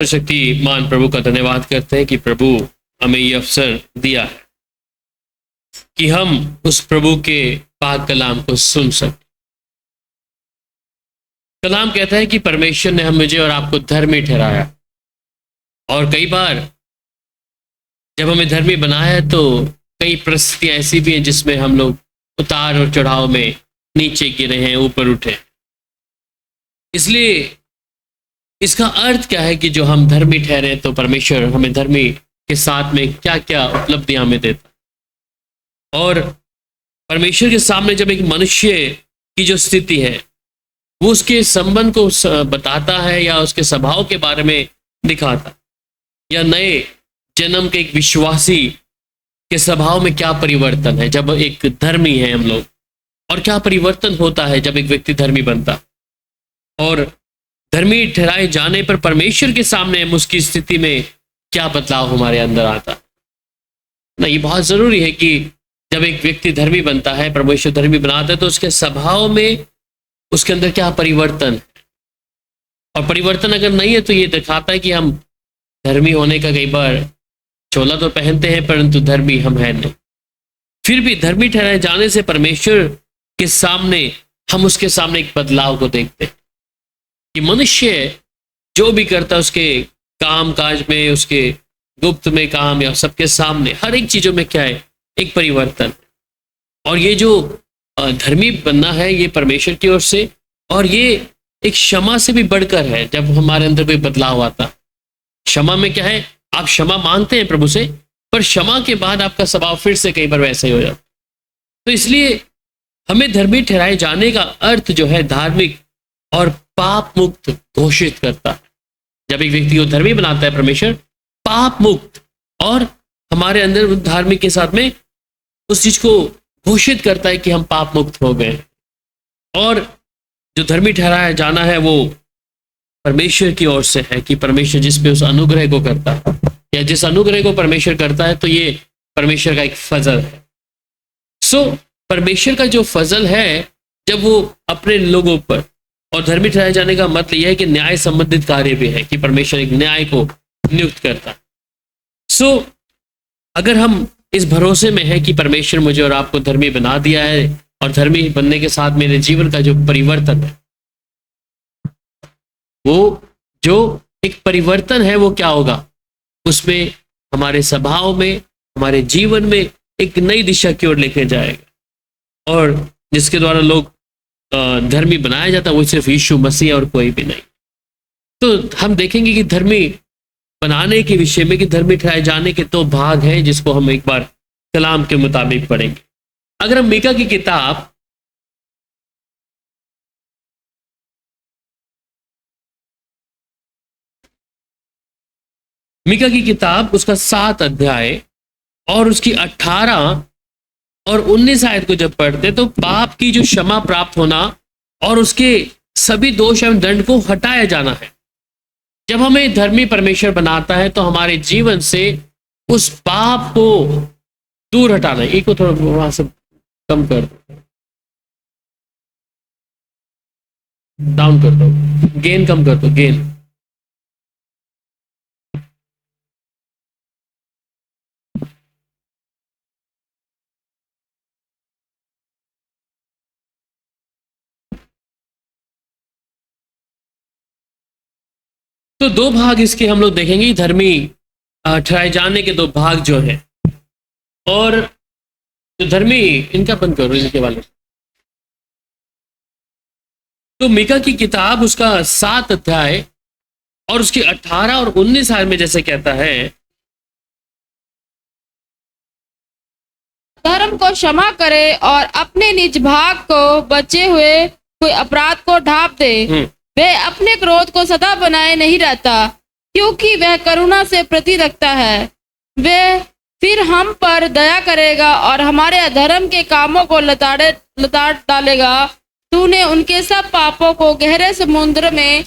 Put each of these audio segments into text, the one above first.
शक्तिमान प्रभु का धन्यवाद करते हैं कि प्रभु हमें ये अवसर दिया है कि हम उस प्रभु के पाक कलाम को सुन सकें। कलाम कहता है कि परमेश्वर ने हम मुझे और आपको धर्मी ठहराया, और कई बार जब हमें धर्मी बनाया है तो कई परिस्थितियां ऐसी भी हैं जिसमें हम लोग उतार और चढ़ाव में नीचे गिरे हैं, ऊपर उठे। इसलिए इसका अर्थ क्या है कि जो हम धर्मी ठहरे तो परमेश्वर हमें धर्मी के साथ में क्या क्या उपलब्धियां हमें देता। और परमेश्वर के सामने जब एक मनुष्य की जो स्थिति है वो उसके संबंध को बताता है या उसके स्वभाव के बारे में दिखाता, या नए जन्म के एक विश्वासी के स्वभाव में क्या परिवर्तन है जब एक धर्मी है हम लोग, और क्या परिवर्तन होता है जब एक व्यक्ति धर्मी बनता। और धर्मी ठहराए जाने पर परमेश्वर के सामने हम उसकी स्थिति में क्या बदलाव हमारे अंदर आता ना। ये बहुत जरूरी है कि जब एक व्यक्ति धर्मी बनता है, परमेश्वर धर्मी बनाता है, तो उसके स्वभाव में उसके अंदर क्या परिवर्तन है। और परिवर्तन अगर नहीं है तो ये दिखाता है कि हम धर्मी होने का कई बार चोला तो पहनते हैं परंतु धर्मी हम हैं नहीं। फिर भी धर्मी ठहराए जाने से परमेश्वर के सामने हम उसके सामने एक बदलाव को देखते हैं कि मनुष्य जो भी करता है उसके काम काज में, उसके गुप्त में काम या सबके सामने हर एक चीजों में क्या है, एक परिवर्तन। और ये जो धर्मी बनना है ये परमेश्वर की ओर से, और ये एक क्षमा से भी बढ़कर है। जब हमारे अंदर कोई बदलाव आता, क्षमा में क्या है, आप क्षमा मांगते हैं प्रभु से, पर क्षमा के बाद आपका स्वभाव फिर से कई बार वैसा ही हो जाता। तो इसलिए हमें धर्मी ठहराए जाने का अर्थ जो है धार्मिक और पाप मुक्त घोषित करता है। जब एक व्यक्ति को धर्मी बनाता है परमेश्वर, पाप मुक्त, और हमारे अंदर धार्मिक के साथ में उस चीज को घोषित करता है कि हम पाप मुक्त हो गए। और जो धर्मी ठहराया जाना है वो परमेश्वर की ओर से है कि परमेश्वर जिस पे उस अनुग्रह को करता है, या जिस अनुग्रह को परमेश्वर करता है, तो ये परमेश्वर का एक फजल है। सो परमेश्वर का जो फजल है जब वो अपने लोगों पर, और धर्मी ठहराए जाने का मतलब यह है कि न्याय संबंधित कार्य भी है कि परमेश्वर एक न्याय को नियुक्त करता है। सो अगर हम इस भरोसे में है कि परमेश्वर मुझे और आपको धर्मी बना दिया है, और धर्मी बनने के साथ मेरे जीवन का जो परिवर्तन है, वो जो एक परिवर्तन है वो क्या होगा, उसमें हमारे स्वभाव में, हमारे जीवन में एक नई दिशा की ओर लेके जाएगा। और जिसके द्वारा लोग धर्मी बनाया जाता है वो सिर्फ यीशु मसीह और कोई भी नहीं। तो हम देखेंगे कि धर्मी बनाने के विषय में, कि धर्मी ठहराए जाने के दो भाग हैं जिसको हम एक बार कलाम के मुताबिक पढ़ेंगे। अगर हम मीका की किताब उसका 7 अध्याय और उसकी 18 और 19 आयत को जब पढ़ते तो पाप की जो क्षमा प्राप्त होना और उसके सभी दोष एवं दंड को हटाया जाना है। जब हमें धर्मी परमेश्वर बनाता है तो हमारे जीवन से उस पाप को दूर हटाना है। एक को थोड़ा वहां से कम कर दो, डाउन कर दो, गेन कम कर दो, गेन। तो दो भाग इसके हम लोग देखेंगे, धर्मी ठहराए जाने के दो भाग जो हैं। और जो धर्मी, इनका बंद करो इनके वाले। तो मीका की किताब उसका 7 अध्याय और उसकी 18 और 19 आयत में जैसे कहता है, धर्म को क्षमा करे और अपने निज भाग को बचे हुए कोई अपराध को ढांप दे। वह अपने क्रोध को सदा बनाए नहीं रहता, क्योंकि वह करुणा से प्रति रखता है। वह फिर हम पर दया करेगा और हमारे अधर्म के कामों को लताड़ डालेगा। तूने उनके सब पापों को गहरे समुद्र में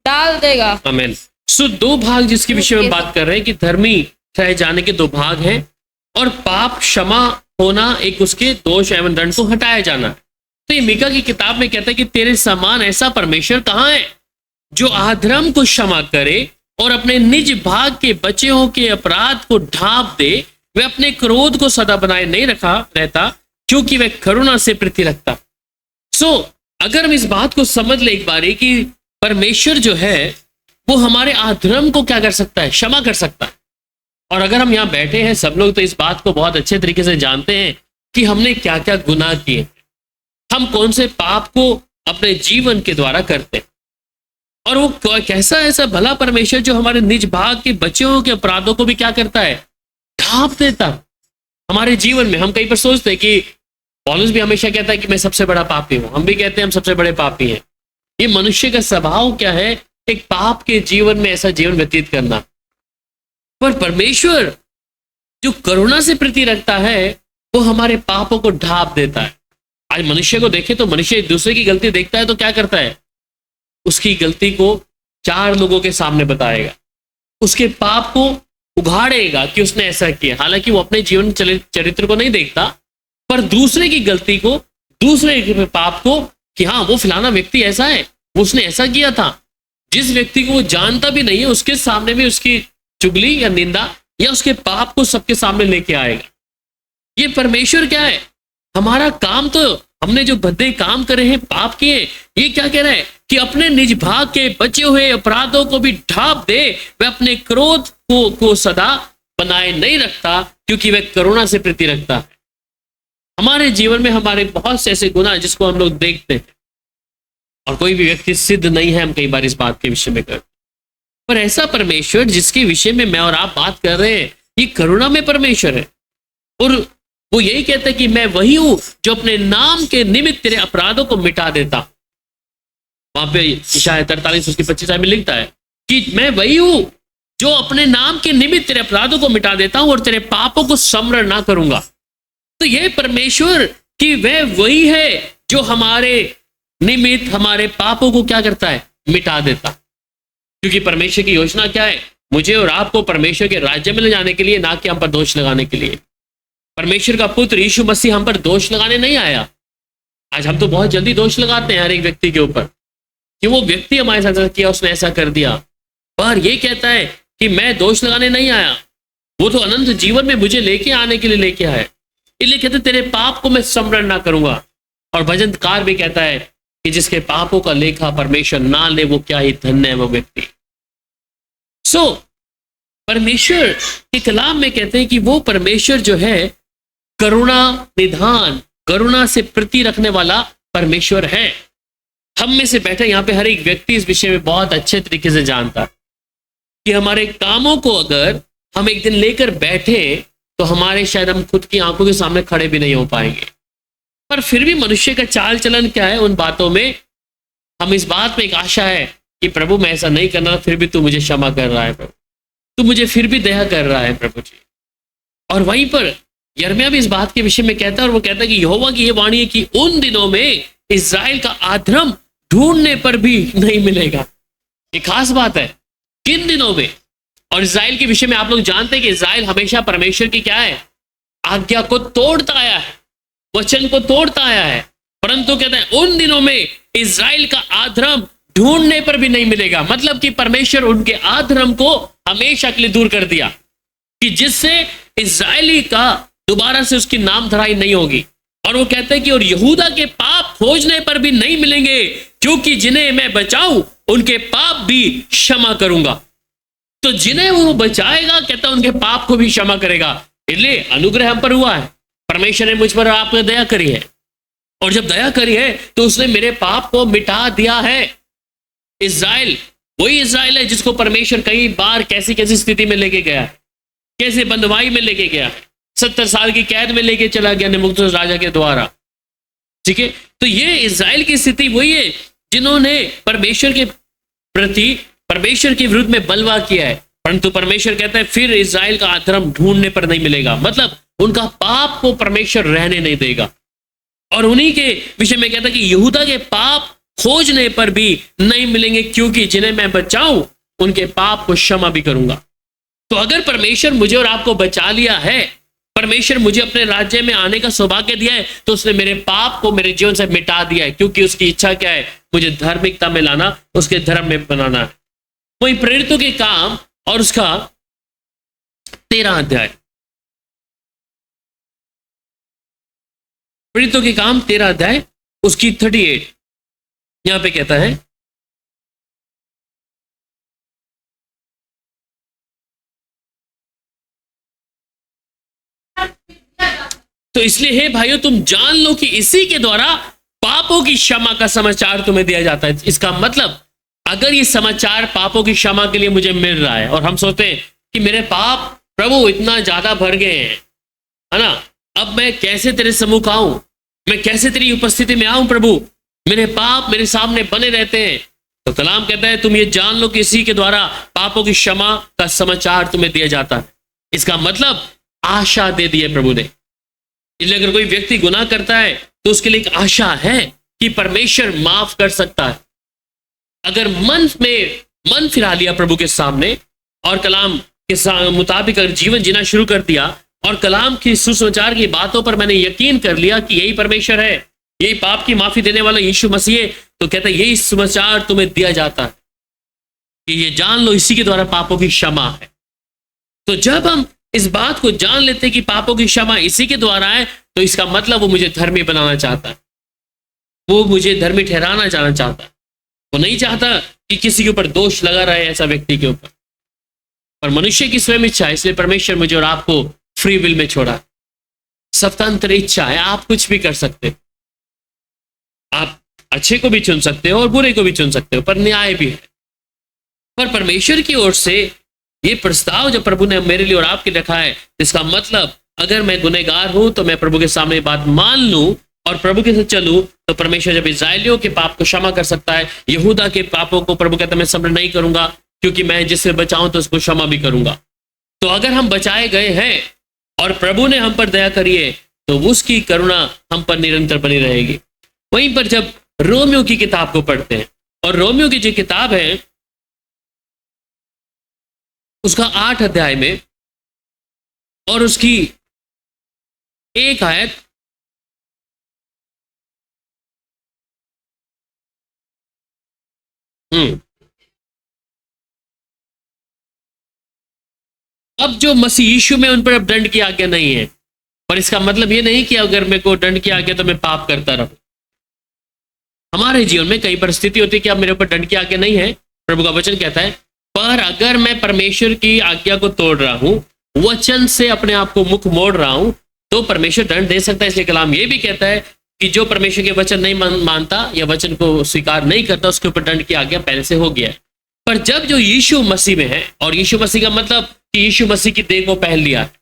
डाल देगा। आमीन। सो दो भाग जिसके विषय में बात कर रहे हैं कि धर्मी ठहराए जाने के दो भाग हैं, और पाप क्षमा होना एक उसके दोष एवं दंड को हटाया जाना। तो ये मीका की किताब में कहता है कि तेरे समान ऐसा परमेश्वर कहाँ है जो अधर्म को क्षमा करे और अपने निज भाग के बचे हुए के अपराध को ढांप दे, वह अपने क्रोध को सदा बनाए नहीं रखा रहता, क्योंकि वह करुणा से प्रीति रखता। सो अगर हम इस बात को समझ ले एक बारी कि परमेश्वर जो है वो हमारे अधर्म को क्या कर सकता है, क्षमा कर सकता है। और अगर हम यहाँ बैठे हैं सब लोग तो इस बात को बहुत अच्छे तरीके से जानते हैं कि हमने क्या क्या गुनाह किए, हम कौन से पाप को अपने जीवन के द्वारा करते हैं। और वो कैसा ऐसा भला परमेश्वर जो हमारे निज भाग के बचे हुए के अपराधों को भी क्या करता है, ढांप देता हमारे जीवन में। हम कहीं पर सोचते हैं कि पौलुस भी हमेशा कहता है कि मैं सबसे बड़ा पापी हूं, हम भी कहते हैं हम सबसे बड़े पापी हैं। ये मनुष्य का स्वभाव क्या है, एक पाप के जीवन में ऐसा जीवन व्यतीत करना। पर परमेश्वर जो करुणा से प्रीति रखता है वो हमारे पापों को ढांप देता है। आज मनुष्य को देखे तो मनुष्य एक दूसरे की गलती देखता है तो क्या करता है, उसकी गलती को 4 लोगों के सामने बताएगा, उसके पाप को उघाड़ेगा कि उसने ऐसा किया। हालांकि वो अपने जीवन चरित्र को नहीं देखता, पर दूसरे की गलती को, दूसरे के पाप को, कि हाँ वो फलाना व्यक्ति ऐसा है, उसने ऐसा किया था। जिस व्यक्ति को वो जानता भी नहीं है उसके सामने भी उसकी चुगली या निंदा या उसके पाप को सबके सामने लेके आएगा। ये परमेश्वर क्या है, हमारा काम तो हमने जो भद्दे काम करे हैं, पाप किए, ये क्या कह रहा है कि अपने निज भाग के बचे हुए अपराधों को भी ढांप दे, वह अपने क्रोध को सदा बनाए नहीं रखता, क्योंकि वह करुणा से प्रीति रखता है। हमारे जीवन में हमारे बहुत से ऐसे गुनाह जिसको हम लोग देखते हैं और कोई भी व्यक्ति सिद्ध नहीं है, हम कई बार इस बात के विषय में करते, पर ऐसा परमेश्वर जिसके विषय में मैं और आप बात कर रहे हैं, ये करुणा में परमेश्वर है। और वो यही कहता है कि मैं वही हूं जो अपने नाम के निमित्त तेरे अपराधों को मिटा देता। वहां पे इशाया 43:25 में लिखता है कि मैं वही हूं जो अपने नाम के निमित्त तेरे अपराधों को मिटा देता हूं और तेरे पापों को स्मरण ना करूंगा। तो यह परमेश्वर कि वह वही है जो हमारे निमित्त हमारे पापों को क्या करता है, मिटा देता। क्योंकि परमेश्वर की योजना क्या है, मुझे और आपको परमेश्वर के राज्य में ले जाने के लिए, ना कि हम पर दोष लगाने के लिए। परमेश्वर का पुत्र यीशु मसीह हम पर दोष लगाने नहीं आया। आज हम तो बहुत जल्दी दोष लगाते हैं हर एक व्यक्ति के ऊपर कि वो व्यक्ति हमारे साथ किया, उसने ऐसा कर दिया। पर ये कहता है कि मैं दोष लगाने नहीं आया, वो तो अनंत जीवन में मुझे लेके आने के लिए लेके आया। इसलिए कहते तेरे पाप को मैं स्मरण ना करूंगा। और भजनकार भी कहता है कि जिसके पापों का लेखा परमेश्वर ना ले, वो क्या ही धन्य है वो व्यक्ति। सो परमेश्वर के कलाम में कहते हैं कि वो परमेश्वर जो है करुणा निधान, करुणा से प्रीति रखने वाला परमेश्वर है। हम में से बैठे यहाँ पे हर एक व्यक्ति इस विषय में बहुत अच्छे तरीके से जानता कि हमारे कामों को अगर हम एक दिन लेकर बैठे तो हमारे शायद हम खुद की आंखों के सामने खड़े भी नहीं हो पाएंगे। पर फिर भी मनुष्य का चाल चलन क्या है, उन बातों में हम इस बात में एक आशा है कि प्रभु मैं ऐसा नहीं करना, फिर भी तू मुझे क्षमा कर रहा है प्रभु, तू मुझे फिर भी दया कर रहा है प्रभु जी। और वहीं पर यिर्मयाह भी इस बात के विषय में कहता है, और वो कहता है कि यहोवा की ये वाणी है कि उन दिनों में इस्राएल का अधर्म ढूंढने पर भी नहीं मिलेगा। ये खास बात है, किन दिनों में। और इस्राएल के विषय में आप लोग जानते हैं कि इस्राएल हमेशा परमेश्वर की क्या है, आज्ञा को तोड़ता आया है, वचन को तोड़ता आया है। परंतु कहते हैं उन दिनों में इस्राएल का अधर्म ढूंढने पर भी नहीं मिलेगा। मतलब कि परमेश्वर उनके अधर्म को हमेशा के लिए दूर कर दिया, कि जिससे इस्राएली का दोबारा से उसकी नाम धराई नहीं होगी। और वो कहते हैं कि और यहूदा के पाप खोजने पर भी नहीं मिलेंगे, क्योंकि जिन्हें मैं बचाऊं उनके पाप भी क्षमा करूंगा। तो जिन्हें वो बचाएगा, कहता है उनके पाप को भी क्षमा करेगा। इसलिए अनुग्रह हम पर हुआ है, परमेश्वर ने मुझ पर आपने दया करी है, और जब दया करी है तो उसने मेरे पाप को मिटा दिया है। इस्राएल वही इस्राएल है जिसको परमेश्वर कई बार कैसी कैसी स्थिति में लेके गया है, कैसे बंधुआई में लेके गया, 70 साल की कैद में लेके चला गया नेबूकदनेस्सर राजा के द्वारा। ठीक है, तो ये इस्राएल की स्थिति वही है जिन्होंने परमेश्वर के प्रति, परमेश्वर के विरुद्ध में बलवा किया है। परंतु परमेश्वर कहता है फिर इस्राएल का अधर्म ढूंढने पर नहीं मिलेगा, मतलब उनका पाप को परमेश्वर रहने नहीं देगा। और उन्हीं के विषय में कहता है कि यहूदा के पाप खोजने पर भी नहीं मिलेंगे, क्योंकि जिन्हें मैं बचाऊं उनके पाप को क्षमा भी करूंगा। तो अगर परमेश्वर मुझे और आपको बचा लिया है, परमेश्वर मुझे अपने राज्य में आने का सौभाग्य दिया है, तो उसने मेरे पाप को मेरे जीवन से मिटा दिया है, क्योंकि उसकी इच्छा क्या है, मुझे धार्मिकता में लाना, उसके धर्म में बनाना है। वहीं प्रेरितों के काम और उसका 13 अध्याय, प्रेरितों के काम 13 अध्याय उसकी 38 यहां पे कहता है, तो इसलिए हे भाइयों तुम जान लो कि इसी के द्वारा पापों की क्षमा का समाचार तुम्हें दिया जाता है। इसका मतलब अगर ये समाचार पापों की क्षमा के लिए मुझे मिल रहा है और हम सोचते हैं कि मेरे पाप प्रभु इतना ज्यादा भर गए हैं, है ना, अब मैं कैसे तेरे सम्मुख आऊं, मैं कैसे तेरी उपस्थिति में आऊं प्रभु, मेरे पाप मेरे सामने बने रहते हैं। तो कलाम कहता है तुम ये जान लो कि इसी के द्वारा पापों की क्षमा का समाचार तुम्हें दिया जाता है। इसका मतलब आशा दे दी है प्रभु ने। इसलिए अगर कोई व्यक्ति गुनाह करता है तो उसके लिए एक आशा है कि परमेश्वर माफ कर सकता है। अगर मन फिरा लिया प्रभु के सामने और कलाम के मुताबिक अगर जीवन जीना शुरू कर दिया और कलाम की सुसमाचार की बातों पर मैंने यकीन कर लिया कि यही परमेश्वर है, यही पाप की माफी देने वाला यीशु मसीह है, तो कहता है यही समाचार तुम्हें दिया जाता है कि ये जान लो इसी के द्वारा पापों की क्षमा है। तो जब हम इस बात को जान लेते हैं कि पापों की क्षमा इसी के द्वारा है, तो इसका मतलब वो मुझे धर्मी बनाना चाहता है, वो मुझे धर्मी ठहराना जाना चाहता है। वो नहीं चाहता कि किसी के ऊपर दोष लगा रहे ऐसा व्यक्ति के ऊपर। और मनुष्य की स्वयं इच्छा है, इसलिए परमेश्वर मुझे और आपको फ्री विल में छोड़ा, स्वतंत्र इच्छा है, आप कुछ भी कर सकते हो, आप अच्छे को भी चुन सकते हो और बुरे को भी चुन सकते हो, पर न्याय भी है। पर परमेश्वर की ओर से ये प्रस्ताव जब प्रभु ने मेरे लिए और आपके रखा है, इसका मतलब अगर मैं गुनहगार हूं तो मैं प्रभु के सामने बात मान लूं और प्रभु के साथ चलूं, तो परमेश्वर जब इस्राएलियों के पाप को क्षमा कर सकता है, यहूदा के पापों को प्रभु कहता है मैं स्मरण नहीं करूंगा, क्योंकि मैं जिससे बचाऊं तो उसको क्षमा भी करूंगा। तो अगर हम बचाए गए हैं और प्रभु ने हम पर दया करी है, तो उसकी करुणा हम पर निरंतर बनी रहेगी। वहीं पर जब रोमियो की किताब को पढ़ते हैं, और रोमियो की जो किताब है उसका 8 अध्याय में और उसकी 1 आयत, अब जो मसीह यीशु में उन पर अब दंड की आज्ञा नहीं है, पर इसका मतलब ये नहीं कि अगर मेरे को दंड की आज्ञा तो मैं पाप करता रहूं। हमारे जीवन में कई परिस्थिति होती है कि अब मेरे ऊपर दंड की आज्ञा नहीं है, प्रभु का वचन कहता है, पर अगर मैं परमेश्वर की आज्ञा को तोड़ रहा हूं, वचन से अपने आप को मुख मोड़ रहा हूं, तो परमेश्वर दंड दे सकता है। इसलिए कलाम ये भी कहता है कि जो परमेश्वर के वचन नहीं मानता या वचन को स्वीकार नहीं करता, उसके ऊपर दंड की आज्ञा पहले से हो गया है। पर जब जो यीशु मसीह में है, और यीशु मसीह का मतलब कि यीशु मसीह की देह को पहन लिया है,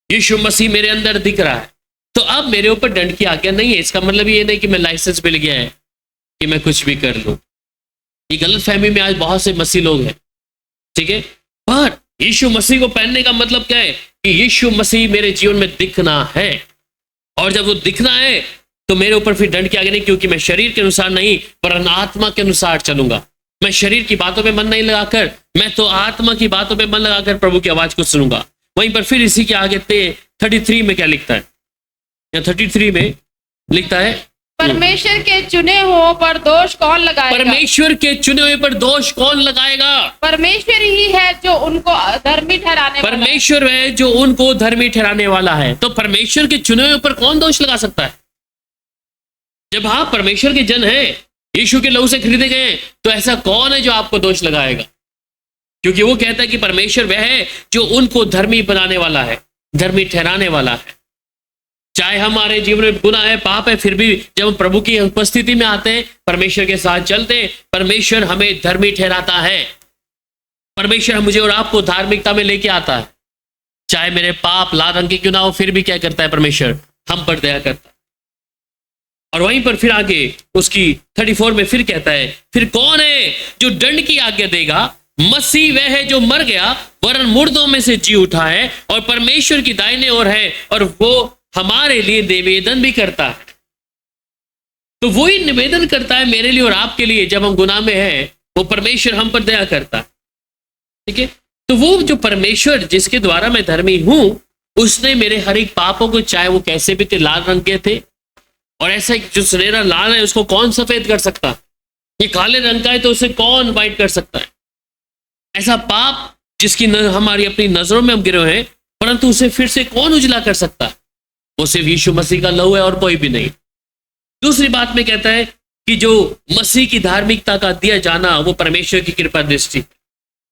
यीशु मसीह मेरे अंदर दिख रहा है, तो अब मेरे ऊपर दंड की आज्ञा नहीं है। इसका मतलब ये नहीं कि मैं लाइसेंस मिल गया है कि मैं कुछ भी कर लूं। ये गलत फहमी में आज बहुत से मसीह लोग हैं, ठीक है। पर यीशु मसीह को पहनने का मतलब क्या है कि यीशु मसीह मेरे जीवन में दिखना है, और जब वो दिखना है तो मेरे ऊपर फिर दंड की आज्ञा नहीं, क्योंकि मैं शरीर के अनुसार नहीं पर आत्मा के अनुसार चलूंगा। मैं शरीर की बातों पे मन नहीं लगाकर, मैं तो आत्मा की बातों पे मन लगाकर प्रभु की आवाज को सुनूंगा। वहीं पर फिर इसी के आगे 33 में क्या लिखता है, या 33 में लिखता है, परमेश्वर के चुने हुओं पर दोष कौन लगाएगा? परमेश्वर के चुने हुए पर दोष कौन लगाएगा? परमेश्वर ही है जो उनको धर्मी ठहराने वाला है। परमेश्वर है जो उनको धर्मी ठहराने वाला है। तो परमेश्वर के चुने हुए पर कौन दोष लगा सकता है? जब आप परमेश्वर के जन हैं, यीशु के लहू से खरीदे गए, तो ऐसा कौन है जो आपको दोष लगाएगा? क्योंकि वो कहता है कि परमेश्वर वह है जो उनको धर्मी बनाने वाला है, धर्मी ठहराने वाला है। चाहे हमारे जीवन में गुनाह है, पाप है, फिर भी जब हम प्रभु की उपस्थिति में आते हैं, परमेश्वर के साथ चलते हैं, परमेश्वर हमें धर्मी ठहराता है। परमेश्वर मुझे और आपको धार्मिकता में लेके आता है। चाहे मेरे पाप लाल रंग के क्यों ना हो, फिर भी क्या करता है परमेश्वर? हम पर दया करता है। और वहीं पर फिर आगे उसकी 34 में फिर कहता है, फिर कौन है जो दंड की आज्ञा देगा? मसीह वह है जो मर गया वरन मुर्दों में से जी उठा है और परमेश्वर की दाहिने ओर है, और वो हमारे लिए निवेदन भी करता है। तो वही निवेदन करता है मेरे लिए और आपके लिए। जब हम गुनाह में हैं, वो परमेश्वर हम पर दया करता है, ठीक है। तो वो जो परमेश्वर जिसके द्वारा मैं धर्मी हूं, उसने मेरे हर एक पापों को, चाहे वो कैसे भी थे, लाल रंग के थे, और ऐसा जो सुनहरा लाल है उसको कौन सफेद कर सकता? ये काले रंग का है तो उसे कौन वाइट कर सकता है? ऐसा पाप जिसकी हमारी अपनी नजरों में हम गिरे हुए हैं, परंतु उसे फिर से कौन उजला कर सकता है? वो सिर्फ यीशु मसीह का लहू है और कोई भी नहीं। दूसरी बात में कहता है कि जो मसीह की धार्मिकता का दिया जाना वो परमेश्वर की कृपा दृष्टि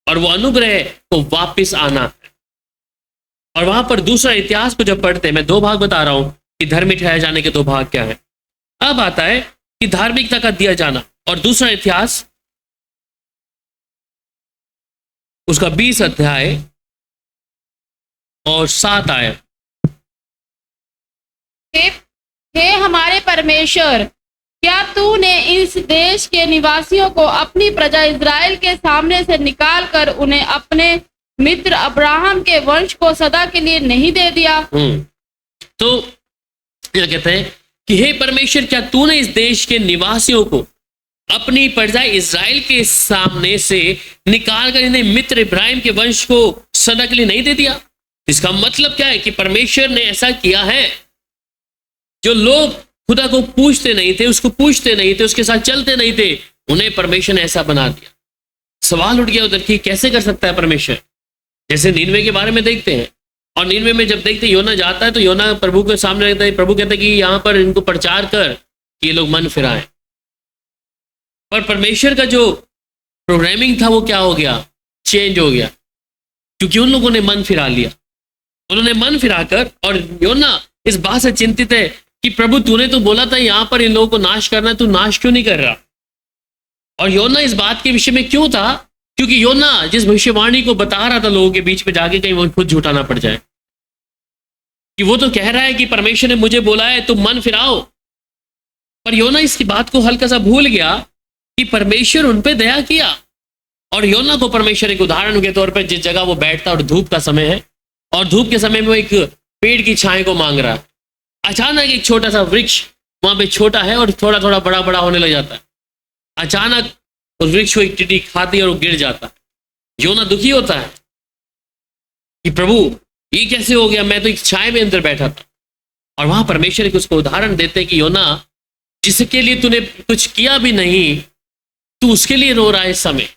और वो अनुग्रह को वापस आना है। और वहां पर दूसरा इतिहास को जब पढ़ते हैं, मैं दो भाग बता रहा हूं कि धर्मी ठहराए जाने के दो भाग क्या है। अब आता है कि धार्मिकता का दिया जाना और दूसरा इतिहास उसका 20 अध्याय और 7 आयत। हे हमारे परमेश्वर, क्या तूने इस देश के निवासियों को अपनी प्रजा इज़राइल के सामने से निकाल कर उन्हें अपने मित्र अब्राहम के वंश को सदा के लिए नहीं दे दिया? तो यह कहते हैं कि हे परमेश्वर, क्या तूने इस देश के निवासियों को अपनी प्रजा इज़राइल के सामने से निकाल कर इन्हें मित्र इब्राहिम के वंश को सदा के लिए नहीं दे दिया? इसका मतलब क्या है कि परमेश्वर ने ऐसा किया है। जो लोग खुदा को पूछते नहीं थे, उसको पूछते नहीं थे, उसके साथ चलते नहीं थे, उन्हें परमेश्वर ने ऐसा बना दिया। सवाल उठ गया उधर कि कैसे कर सकता है परमेश्वर? जैसे नीनवे के बारे में देखते हैं, और नीनवे में जब देखते योना जाता है तो योना प्रभु के सामने रहता है। प्रभु कहते हैं कि यहाँ पर इनको प्रचार कर कि ये लोग मन फिराएं। पर परमेश्वर का जो प्रोग्रामिंग था वो क्या हो गया? चेंज हो गया, क्योंकि उन लोगों ने मन फिरा लिया। उन्होंने मन फिराकर, और योना इस बात से चिंतित है कि प्रभु तूने तो बोला था यहाँ पर इन लोगों को नाश करना, तू नाश क्यों नहीं कर रहा? और योना इस बात के विषय में क्यों था? क्योंकि योना जिस भविष्यवाणी को बता रहा था लोगों के बीच में जाके, कहीं वो खुद झूठा ना पड़ जाए। कि वो तो कह रहा है कि परमेश्वर ने मुझे बोला है तुम मन फिराओ, पर योना इसकी बात को हल्का सा भूल गया कि परमेश्वर उन पे दया किया। और योना को परमेश्वर एक उदाहरण के तौर पर जिस जगह वो बैठता और धूप का समय है, और धूप के समय में वो एक पेड़ की छाए को मांग रहा है, अचानक एक छोटा सा वृक्ष वहां पे छोटा है और थोड़ा थोड़ा बड़ा बड़ा होने लग जाता है। अचानक उस वृक्ष को एक टिड्डी खाती है और वो गिर जाता है। योना दुखी होता है कि प्रभु ये कैसे हो गया, मैं तो एक छाए में अंदर बैठा था। और वहां परमेश्वर को उसको उदाहरण देते हैं कि योना, जिसके लिए तूने कुछ किया भी नहीं, तू उसके लिए रो रहा है इस समय,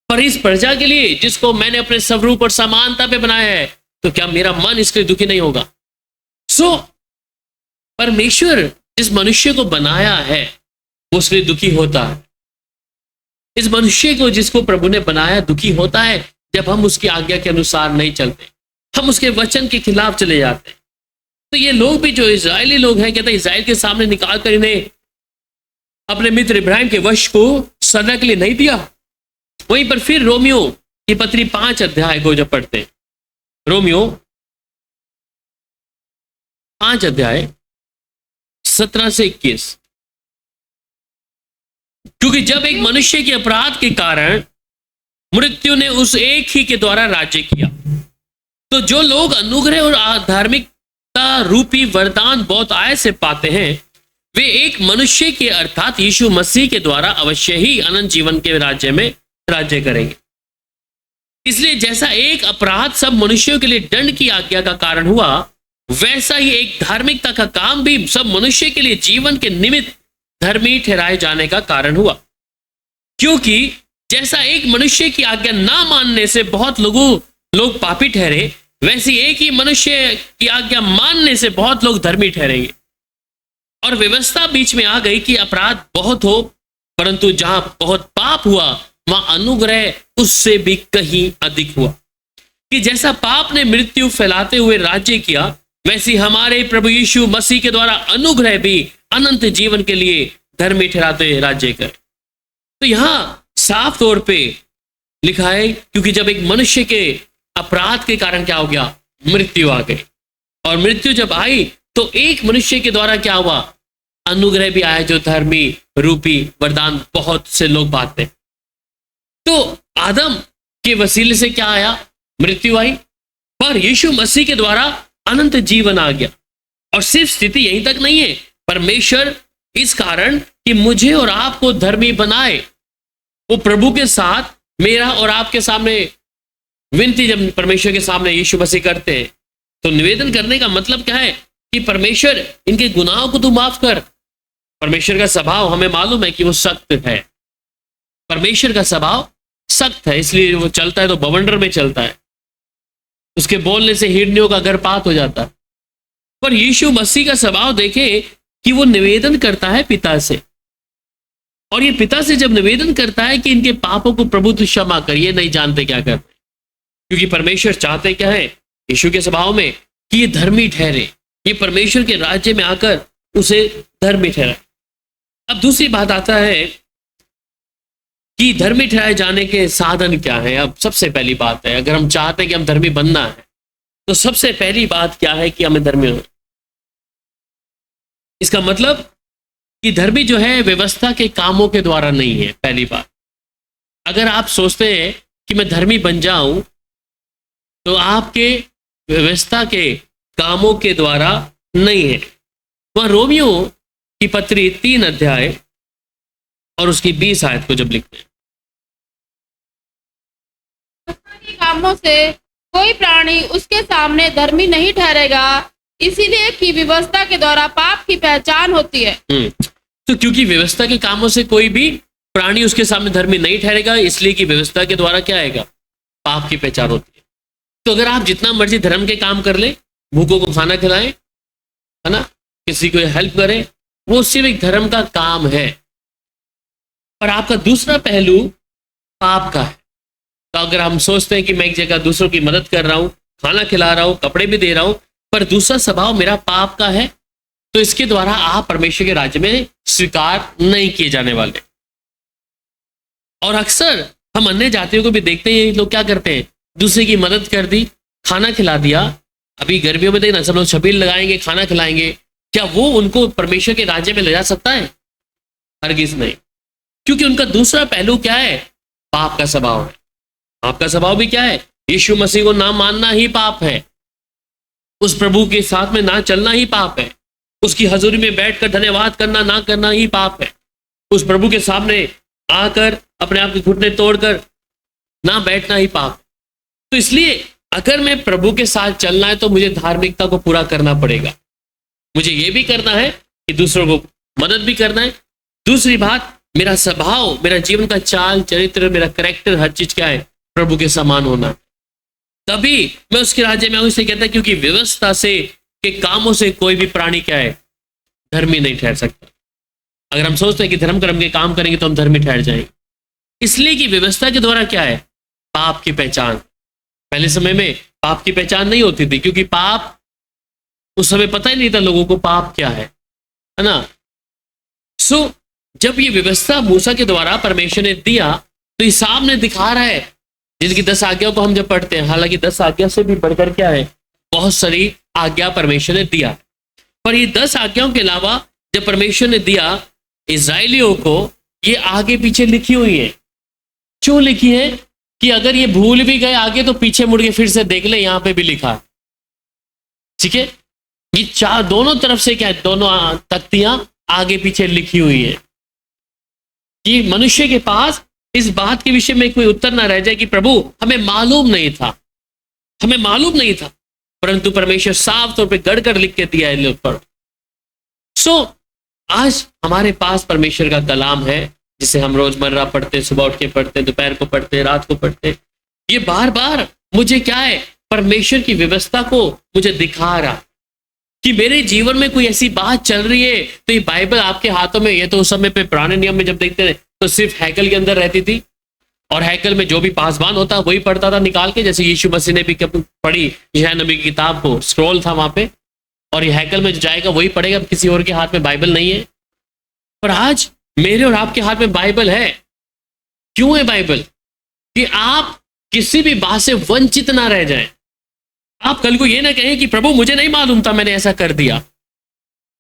पर इस प्रजा के लिए जिसको मैंने अपने स्वरूप और समानता पे बनाया है, तो क्या मेरा मन इसके लिए दुखी नहीं होगा? सो परमेश्वर जिस मनुष्य को बनाया है वो उसके लिए दुखी होता है। इस मनुष्य को जिसको प्रभु ने बनाया दुखी होता है जब हम उसकी आज्ञा के अनुसार नहीं चलते, हम उसके वचन के खिलाफ चले जाते हैं। तो ये लोग भी जो इजरायली लोग हैं, कहते हैं इजराइल के सामने निकाल कर इन्हें अपने मित्र इब्राहिम के वश को सदा के लिए नहीं दिया। वहीं पर फिर रोमियो की पत्री 5 अध्याय को जब पढ़ते हैं, रोमियो 5 अध्याय 17 से 21, क्योंकि जब एक मनुष्य के अपराध के कारण मृत्यु ने उस एक ही के द्वारा राज्य किया, तो जो लोग अनुग्रह और धार्मिकता रूपी वरदान बहुत आय से पाते हैं, वे एक मनुष्य के अर्थात यीशु मसीह के द्वारा अवश्य ही अनंत जीवन के राज्य में राज्य करेंगे। इसलिए जैसा एक अपराध सब मनुष्यों के लिए दंड की आज्ञा का कारण हुआ, वैसा ही एक धार्मिकता का काम भी सब मनुष्य के लिए जीवन के निमित्त धर्मी ठहराए जाने का कारण हुआ। क्योंकि जैसा एक मनुष्य की आज्ञा ना मानने से बहुत लोग पापी ठहरे, वैसे एक ही मनुष्य की आज्ञा मानने से बहुत लोग धर्मी ठहरेंगे। और व्यवस्था बीच में आ गई कि अपराध बहुत हो, परंतु जहां बहुत पाप हुआ वहां अनुग्रह उससे भी कहीं अधिक हुआ। कि जैसा पाप ने मृत्यु फैलाते हुए राज्य किया, वैसे हमारे प्रभु यीशु मसीह के द्वारा अनुग्रह भी अनंत जीवन के लिए धर्मी ठहराते हुए राज्य करे। तो यहां साफ तौर पे लिखा है, क्योंकि जब एक मनुष्य के अपराध के कारण क्या हो गया, मृत्यु आ गई, और मृत्यु जब आई तो एक मनुष्य के द्वारा क्या हुआ, अनुग्रह भी आया, जो धर्मी रूपी वरदान बहुत से लोग पाते हैं। तो आदम के वसीले से क्या आया, मृत्यु आई, पर यीशु मसीह के द्वारा अनंत जीवन आ गया। और सिर्फ स्थिति यहीं तक नहीं है, परमेश्वर इस कारण कि मुझे और आपको धर्मी बनाए, वो प्रभु के साथ मेरा और आपके सामने विनती जब परमेश्वर के सामने यीशु मसीह करते हैं, तो निवेदन करने का मतलब क्या है कि परमेश्वर इनके गुनाहों को तू माफ कर। परमेश्वर का स्वभाव हमें मालूम है कि वो सख्त है। परमेश्वर का स्वभाव सख्त है, इसलिए वो चलता है तो बवंडर में चलता है, उसके बोलने से हिरनियों का गर्भपात हो जाता है। पर यीशु मसीह का स्वभाव देखें कि वो निवेदन करता है पिता से, और ये पिता से जब निवेदन करता है कि इनके पापों को प्रभु तू क्षमा कर, ये नहीं जानते क्या करते, क्योंकि परमेश्वर चाहते क्या है यीशु के स्वभाव में कि ये धर्मी ठहरे, ये परमेश्वर के राज्य में आकर उसे धर्मी ठहराए। अब दूसरी बात आता है कि धर्मी ठहराए जाने के साधन क्या है। अब सबसे पहली बात है, अगर हम चाहते हैं कि हम धर्मी बनना है तो सबसे पहली बात क्या है कि हमें धर्मी होना। इसका मतलब कि धर्मी जो है व्यवस्था के कामों के द्वारा नहीं है। पहली बात, अगर आप सोचते हैं कि मैं धर्मी बन जाऊं तो आपके व्यवस्था के कामों के द्वारा नहीं है। वह रोमियो की पत्री 3 अध्याय और उसकी 20 आयत को जब लिखते हैं, के कामों से कोई प्राणी उसके सामने धर्मी नहीं ठहरेगा, इसीलिए कि व्यवस्था के द्वारा पाप की पहचान होती है। तो क्योंकि व्यवस्था के कामों से कोई भी प्राणी उसके सामने धर्मी नहीं ठहरेगा, इसलिए कि व्यवस्था के द्वारा क्या आएगा, पाप की पहचान होती है। तो अगर आप जितना मर्जी धर्म के काम कर ले, भूखों को खाना खिलाएं, है ना, किसी को हेल्प करें, वो सिर्फ एक धर्म का काम है। और आपका दूसरा पहलू पाप का है। तो अगर हम सोचते हैं कि मैं एक जगह दूसरों की मदद कर रहा हूं, खाना खिला रहा हूं, कपड़े भी दे रहा हूं, पर दूसरा स्वभाव मेरा पाप का है, तो इसके द्वारा आप परमेश्वर के राज्य में स्वीकार नहीं किए जाने वाले। और अक्सर हम अन्य जातियों को भी देखते हैं, ये लोग क्या करते हैं, दूसरे की मदद कर दी, खाना खिला दिया। अभी गर्मियों में देखना सब लोग छबील लगाएंगे, खाना खिलाएंगे, क्या वो उनको परमेश्वर के राज्य में ले जा सकता है? हरगिज नहीं, क्योंकि उनका दूसरा पहलू क्या है, पाप का स्वभाव है। आपका स्वभाव भी क्या है, यीशु मसीह को ना मानना ही पाप है, उस प्रभु के साथ में ना चलना ही पाप है, उसकी हजूरी में बैठकर धन्यवाद करना ना करना ही पाप है, उस प्रभु के सामने आकर अपने आप के घुटने तोड़कर ना बैठना ही पाप है। तो इसलिए अगर मैं प्रभु के साथ चलना है तो मुझे धार्मिकता को पूरा करना पड़ेगा, मुझे ये भी करना है कि दूसरों को मदद भी करना है। दूसरी बात, मेरा स्वभाव, मेरा जीवन का चाल चरित्र, मेरा कैरेक्टर, हर चीज क्या है, प्रभु के समान होना, तभी मैं उसके राज्य में आऊं। इसलिए कहता है क्योंकि व्यवस्था से के कामों से कोई भी प्राणी क्या है, धर्मी नहीं ठहर सकता। अगर हम सोचते हैं कि धर्म कर्म के काम करेंगे तो हम धर्मी ठहर जाएंगे, इसलिए कि व्यवस्था के द्वारा क्या है, पाप की पहचान। पहले समय में पाप की पहचान नहीं होती थी, क्योंकि पाप उस समय पता ही नहीं था लोगों को पाप क्या है ना। सो जब ये व्यवस्था मूसा के द्वारा परमेश्वर ने दिया तो ये सामने दिखा रहा है, जिनकी 10 आज्ञाओं को हम जब पढ़ते हैं, हालांकि 10 आज्ञा से भी बढ़कर क्या है, बहुत सारी आज्ञा परमेश्वर ने दिया, पर ये 10 आज्ञाओं के अलावा जब परमेश्वर ने दिया इजराइलियों को, ये आगे पीछे लिखी हुई है। क्यों लिखी है? कि अगर ये भूल भी गए आगे तो पीछे मुड़ के फिर से देख ले, यहां पे भी लिखा है। ठीक है, ये चार दोनों तरफ से क्या है, दोनों तख्तियां आगे पीछे लिखी हुई है कि मनुष्य के पास इस बात के विषय में कोई उत्तर ना रह जाए कि प्रभु हमें मालूम नहीं था, हमें मालूम नहीं था, परंतु परमेश्वर साफ तौर पे गढ़ कर लिख के दिया है पर। सो आज हमारे पास परमेश्वर का कलाम है, जिसे हम रोजमर्रा पढ़ते, सुबह उठ के पढ़ते, दोपहर को पढ़ते, रात को पढ़ते। ये बार बार मुझे क्या है, परमेश्वर की व्यवस्था को मुझे दिखा रहा कि मेरे जीवन में कोई ऐसी बात चल रही है तो ये बाइबल आपके हाथों में। ये तो उस समय पे पुराने नियम में जब देखते थे तो सिर्फ हैकल के अंदर रहती थी, और हैकल में जो भी पासबान होता वही पढ़ता था निकाल के। जैसे यीशु मसीह ने भी पढ़ी यशायाह नबी की किताब को, स्क्रॉल था वहां पे, और ये हैकल में जो जाएगा वही पढ़ेगा, किसी और के हाथ में बाइबल नहीं है। पर आज मेरे और आपके हाथ में बाइबल है। क्यों है बाइबल? कि आप किसी भी बात से वंचित ना रह जाएं। आप कल को ये ना कहें कि प्रभु मुझे नहीं मालूम था, मैंने ऐसा कर दिया,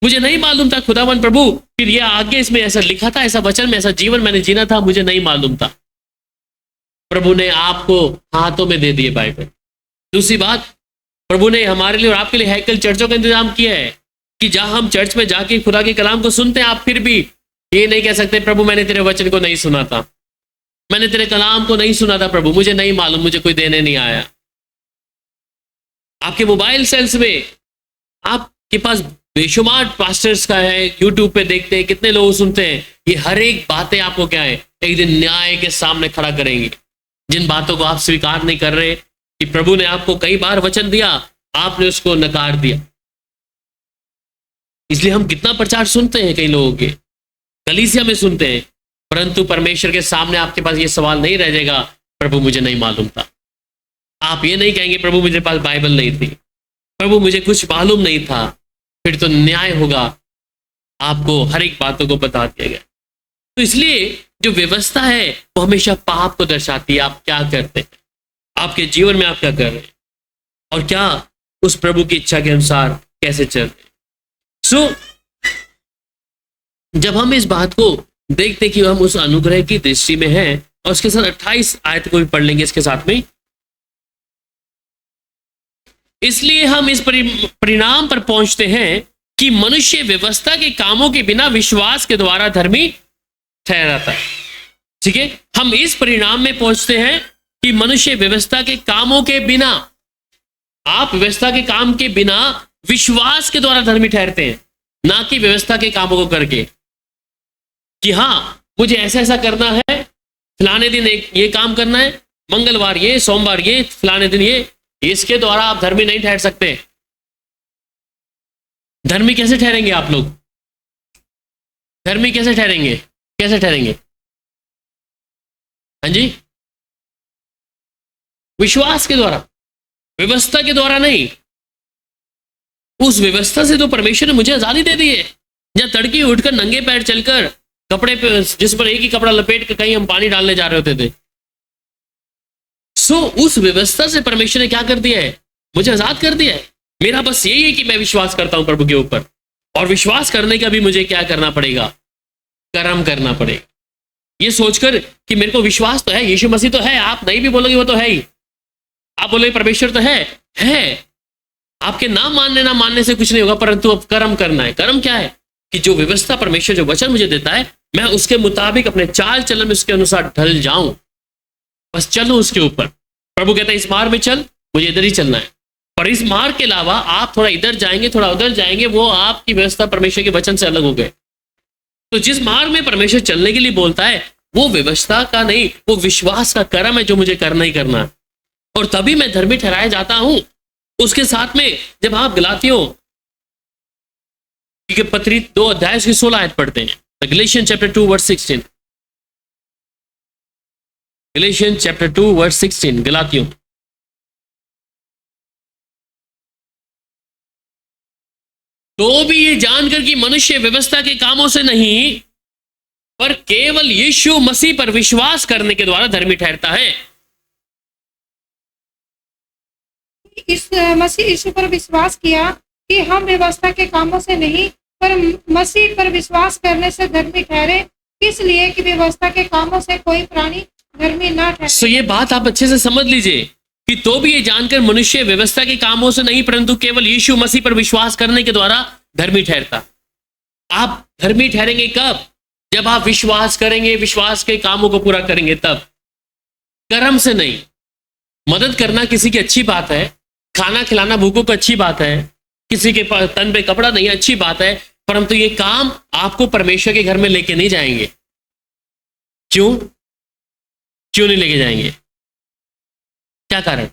मुझे नहीं मालूम था खुदावन प्रभु, फिर ये आगे इसमें ऐसा लिखा था, ऐसा वचन में ऐसा जीवन मैंने जीना था, मुझे नहीं मालूम था। प्रभु ने आपको हाथों में दे दिए बाइबल। दूसरी बात, प्रभु ने हमारे लिए और आपके लिए हैकल चर्चों का इंतजाम किया है कि जहां हम चर्च में जाके खुदा के कलाम को सुनते हैं, आप फिर भी ये नहीं कह सकते प्रभु मैंने तेरे वचन को नहीं सुना था, मैंने तेरे कलाम को नहीं सुना था प्रभु, मुझे नहीं मालूम, मुझे कोई देने नहीं आया। आपके मोबाइल सेल्स में आपके पास बेशुमार पास्टर्स का है, यूट्यूब पे देखते हैं, कितने लोग सुनते हैं। ये हर एक बातें आपको क्या है, एक दिन न्याय के सामने खड़ा करेंगे। जिन बातों को आप स्वीकार नहीं कर रहे, कि प्रभु ने आपको कई बार वचन दिया, आपने उसको नकार दिया। इसलिए हम कितना प्रचार सुनते हैं कई लोगों के, कलीसिया में सुनते हैं, परंतु परमेश्वर के सामने आपके पास ये सवाल नहीं रह जाएगा, प्रभु मुझे नहीं मालूम था। आप ये नहीं कहेंगे प्रभु मुझे पास बाइबल नहीं थी, प्रभु मुझे कुछ मालूम नहीं था। फिर तो न्याय होगा, आपको हर एक बातों को बता दिया गया। तो इसलिए जो व्यवस्था है वो हमेशा पाप को दर्शाती है। आप क्या करते हैं, आपके जीवन में आप क्या कर रहे हैं, और क्या उस प्रभु की इच्छा के अनुसार कैसे चल रहे हैं। जब हम इस बात को देखते कि हम उस अनुग्रह की दृष्टि में हैं, और उसके साथ 28 आयत को भी पढ़ लेंगे इसके साथ में। इसलिए हम इस परिणाम पर पहुंचते हैं कि मनुष्य व्यवस्था के कामों के बिना विश्वास के द्वारा धर्मी ठहराता है। ठीक है, हम इस परिणाम में पहुंचते हैं कि मनुष्य व्यवस्था के कामों के बिना, आप व्यवस्था के काम के बिना विश्वास के द्वारा धर्मी ठहरते हैं, ना कि व्यवस्था के कामों को करके, कि हाँ मुझे ऐसा ऐसा करना है, फलाने दिन ये काम करना है, मंगलवार ये, सोमवार ये, फलाने दिन ये। इसके द्वारा आप धर्मी नहीं ठहर सकते। धर्मी कैसे ठहरेंगे आप लोग? धर्मी कैसे ठहरेंगे? कैसे ठहरेंगे? हाँ जी, विश्वास के द्वारा, व्यवस्था के द्वारा नहीं। उस व्यवस्था से तो परमेश्वर ने मुझे आजादी दे दी है, जहां तड़की उठकर नंगे पैर चलकर, कपड़े पे जिस पर एक ही कपड़ा लपेट कर कहीं हम पानी डालने जा रहे होते थे। उस व्यवस्था से परमेश्वर ने क्या कर दिया है? मुझे आजाद कर दिया है। मेरा बस यही है कि मैं विश्वास करता हूं प्रभु के ऊपर, और विश्वास करने का भी मुझे क्या करना पड़ेगा? कर्म करना पड़ेगा। ये सोचकर कि मेरे को विश्वास तो है, यीशु मसीह तो है, आप नहीं भी बोलोगे वो तो है ही, आप बोलोगे परमेश्वर तो है। आपके ना मानने से कुछ नहीं होगा, परंतु अब कर्म करना है। कर्म क्या है? कि जो व्यवस्था परमेश्वर जो वचन मुझे देता है, मैं उसके मुताबिक अपने चाल चलन में उसके अनुसार ढल जाऊं, बस चलूं उसके ऊपर। प्रभु कहता है इस मार्ग में चल, मुझे इधर ही चलना है। और इस मार्ग के अलावा आप थोड़ा इधर जाएंगे, थोड़ा उधर जाएंगे, वो आपकी व्यवस्था परमेश्वर के वचन से अलग हो गए। तो जिस मार्ग में परमेश्वर चलने के लिए बोलता है, वो व्यवस्था का नहीं, वो विश्वास का कर्म है जो मुझे करना ही करना है, और तभी मैं धर्मी ठहराया जाता हूं। उसके साथ में जब आप गलातियों की पत्री 2 अध्याय उसकी 16 आयत पढ़ते हैं, गलेशियन चैप्टर 2 वर्स 16, गलेशियन चैप्टर 2 वर्स 16, गलातियों। तो भी ये जानकर कि मनुष्य व्यवस्था के कामों से नहीं, पर केवल यीशु मसीह पर विश्वास करने के द्वारा धर्मी ठहरता है। इस मसीह यीशु पर विश्वास किया कि हम व्यवस्था के कामों से नहीं, पर मसीह पर विश्वास करने से धर्मी ठहरे, इसलिए कि व्यवस्था के कामों से कोई प्राणी धर्मी ना ठहरे। ये बात आप अच्छे से समझ लीजिए कि तो भी ये जानकर मनुष्य व्यवस्था के कामों से नहीं, परंतु केवल यीशु मसीह पर विश्वास करने के द्वारा धर्मी ठहरता। आप धर्मी ठहरेंगे कब? जब आप विश्वास करेंगे, विश्वास के कामों को पूरा करेंगे, तब। कर्म से नहीं। मदद करना किसी की अच्छी बात है, खाना खिलाना भूखों को अच्छी बात है, किसी के तन पे कपड़ा नहीं अच्छी बात है, परंतु ये काम आपको परमेश्वर के घर में लेके नहीं जाएंगे। क्यों नहीं लेके जाएंगे? क्या कारण?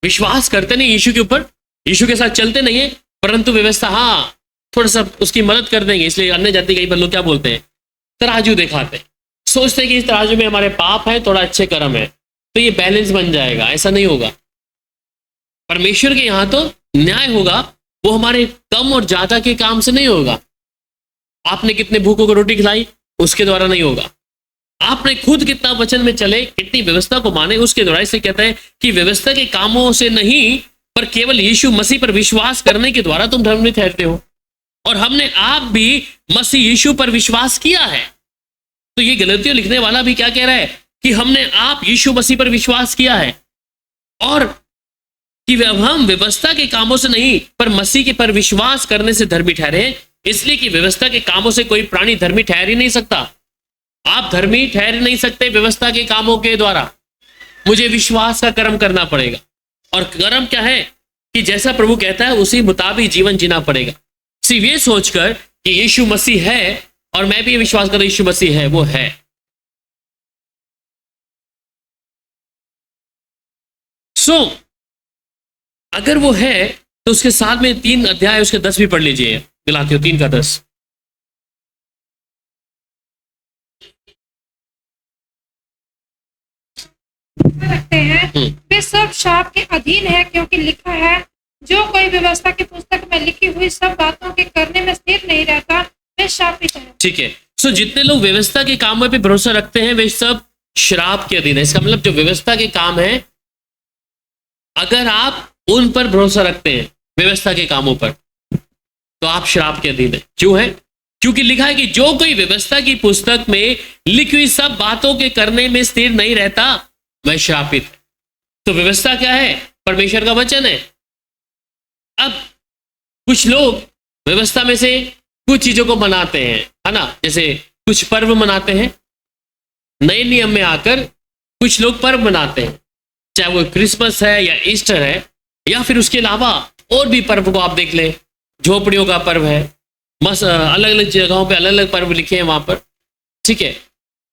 विश्वास करते नहीं यीशु के ऊपर, यीशु के साथ चलते नहीं है, परंतु व्यवस्था हाँ थोड़ा सा उसकी मदद कर देंगे। इसलिए अन्य जाति कई बार लोग क्या बोलते हैं, तराजू दिखाते हैं, सोचते हैं कि इस तराजू में हमारे पाप है, थोड़ा अच्छे कर्म है, तो ये बैलेंस बन जाएगा। ऐसा नहीं होगा। परमेश्वर के यहां तो न्याय होगा, वो हमारे कम और ज्यादा के काम से नहीं होगा। आपने कितने भूखों को रोटी खिलाई, उसके द्वारा नहीं होगा। आपने खुद कितना वचन में चले, कितनी व्यवस्था को माने, उसके द्वारा। इसे कहता है कि व्यवस्था के कामों से नहीं, पर केवल यीशु मसीह पर विश्वास करने के द्वारा तुम धर्मी ठहरते हो। और हमने आप भी मसीह यीशु पर विश्वास किया है। तो ये गलतियों लिखने वाला भी क्या कह रहा है कि हमने आप यीशु मसीह पर विश्वास किया है, और कि हम व्यवस्था के कामों से नहीं, पर मसीह के पर विश्वास करने से धर्मी ठहरे। इसलिए कि व्यवस्था के कामों से कोई प्राणी धर्मी ठहर ही नहीं सकता। आप धर्मी ठहर नहीं सकते व्यवस्था के कामों के द्वारा। मुझे विश्वास का कर्म करना पड़ेगा। और कर्म क्या है कि जैसा प्रभु कहता है उसी मुताबिक जीवन जीना पड़ेगा। सिर्फ ये सोचकर कि यीशु मसीह है और मैं भी विश्वास करता हूं यीशु मसीह है, वो है, सो अगर वो है तो उसके साथ में 3 अध्याय उसके 10 भी पढ़ लीजिए, गलातियों 3 का 10। रखते हैं वे सब शाप के अधीन है, क्योंकि लिखा है, जो कोई व्यवस्था की पुस्तक में लिखी हुई सब बातों के करने में स्थिर नहीं रहता वे शापित है। ठीक है। सो जितने लोग व्यवस्था के कामों पे भरोसा रखते हैं वे सब श्राप के अधीन है। इसका मतलब जो व्यवस्था के काम है, अगर आप उन पर भरोसा रखते हैं व्यवस्था के कामों पर, तो आप श्राप के अधीन है। क्यों है? क्योंकि लिखा है कि जो कोई व्यवस्था की पुस्तक में लिखी हुई सब बातों के करने में स्थिर नहीं रहता वह श्रापित है। तो व्यवस्था क्या है? परमेश्वर का वचन है। अब कुछ लोग व्यवस्था में से कुछ चीजों को मनाते हैं, है ना, जैसे कुछ पर्व मनाते हैं। नए नियम में आकर कुछ लोग पर्व मनाते हैं, चाहे वो क्रिसमस है या ईस्टर है, या फिर उसके अलावा और भी पर्व को आप देख लें। झोपड़ियों का पर्व है, अलग अलग जगहों पे अलग अलग पर्व लिखे हैं वहां पर। ठीक है,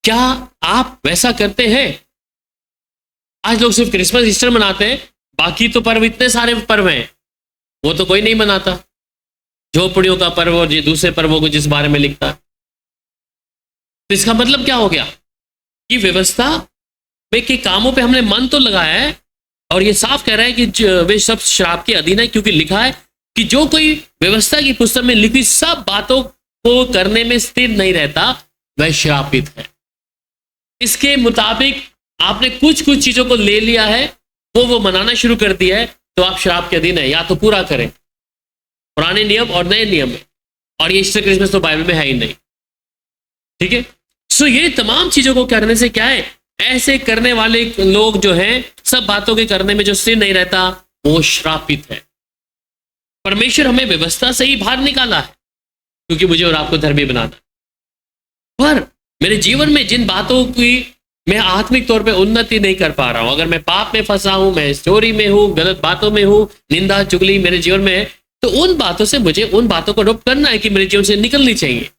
क्या आप वैसा करते हैं? आज लोग सिर्फ क्रिसमस ईस्टर मनाते हैं, बाकी तो पर्व इतने सारे पर्व हैं वो तो कोई नहीं मनाता। झोपड़ियों का पर्व और ये दूसरे पर्वों को जिस बारे में लिखता है। तो इसका मतलब क्या हो गया कि व्यवस्था के कामों पे हमने मन तो लगाया है, और ये साफ कह रहा है कि वे सब श्राप के अधीन है, क्योंकि लिखा है कि जो कोई व्यवस्था की पुस्तक में लिखी सब बातों को करने में स्थिर नहीं रहता वह श्रापित है। इसके मुताबिक आपने कुछ चीजों को ले लिया है, वो मनाना शुरू कर दिया है, तो आप श्राप के अधीन है। या तो पूरा करें पुराने नियम और नए नियम में, और ये ईस्टर क्रिसमस तो बाइबल में है ही नहीं। ठीक है, सो ये तमाम चीजों को करने से क्या है, ऐसे करने वाले लोग जो हैं, सब बातों के करने में जो स्थिर नहीं रहता वो श्रापित है। परमेश्वर हमें व्यवस्था से ही बाहर निकाला है, क्योंकि मुझे और आपको धर्मी बनाना। पर मेरे जीवन में जिन बातों की मैं आत्मिक तौर पे उन्नति नहीं कर पा रहा हूं, अगर मैं पाप में फंसा हूं, मैं चोरी में हूं, गलत बातों में हूं, निंदा चुगली मेरे जीवन में है, तो उन बातों से मुझे उन बातों को रोक करना है कि मेरे जीवन से निकलनी चाहिए।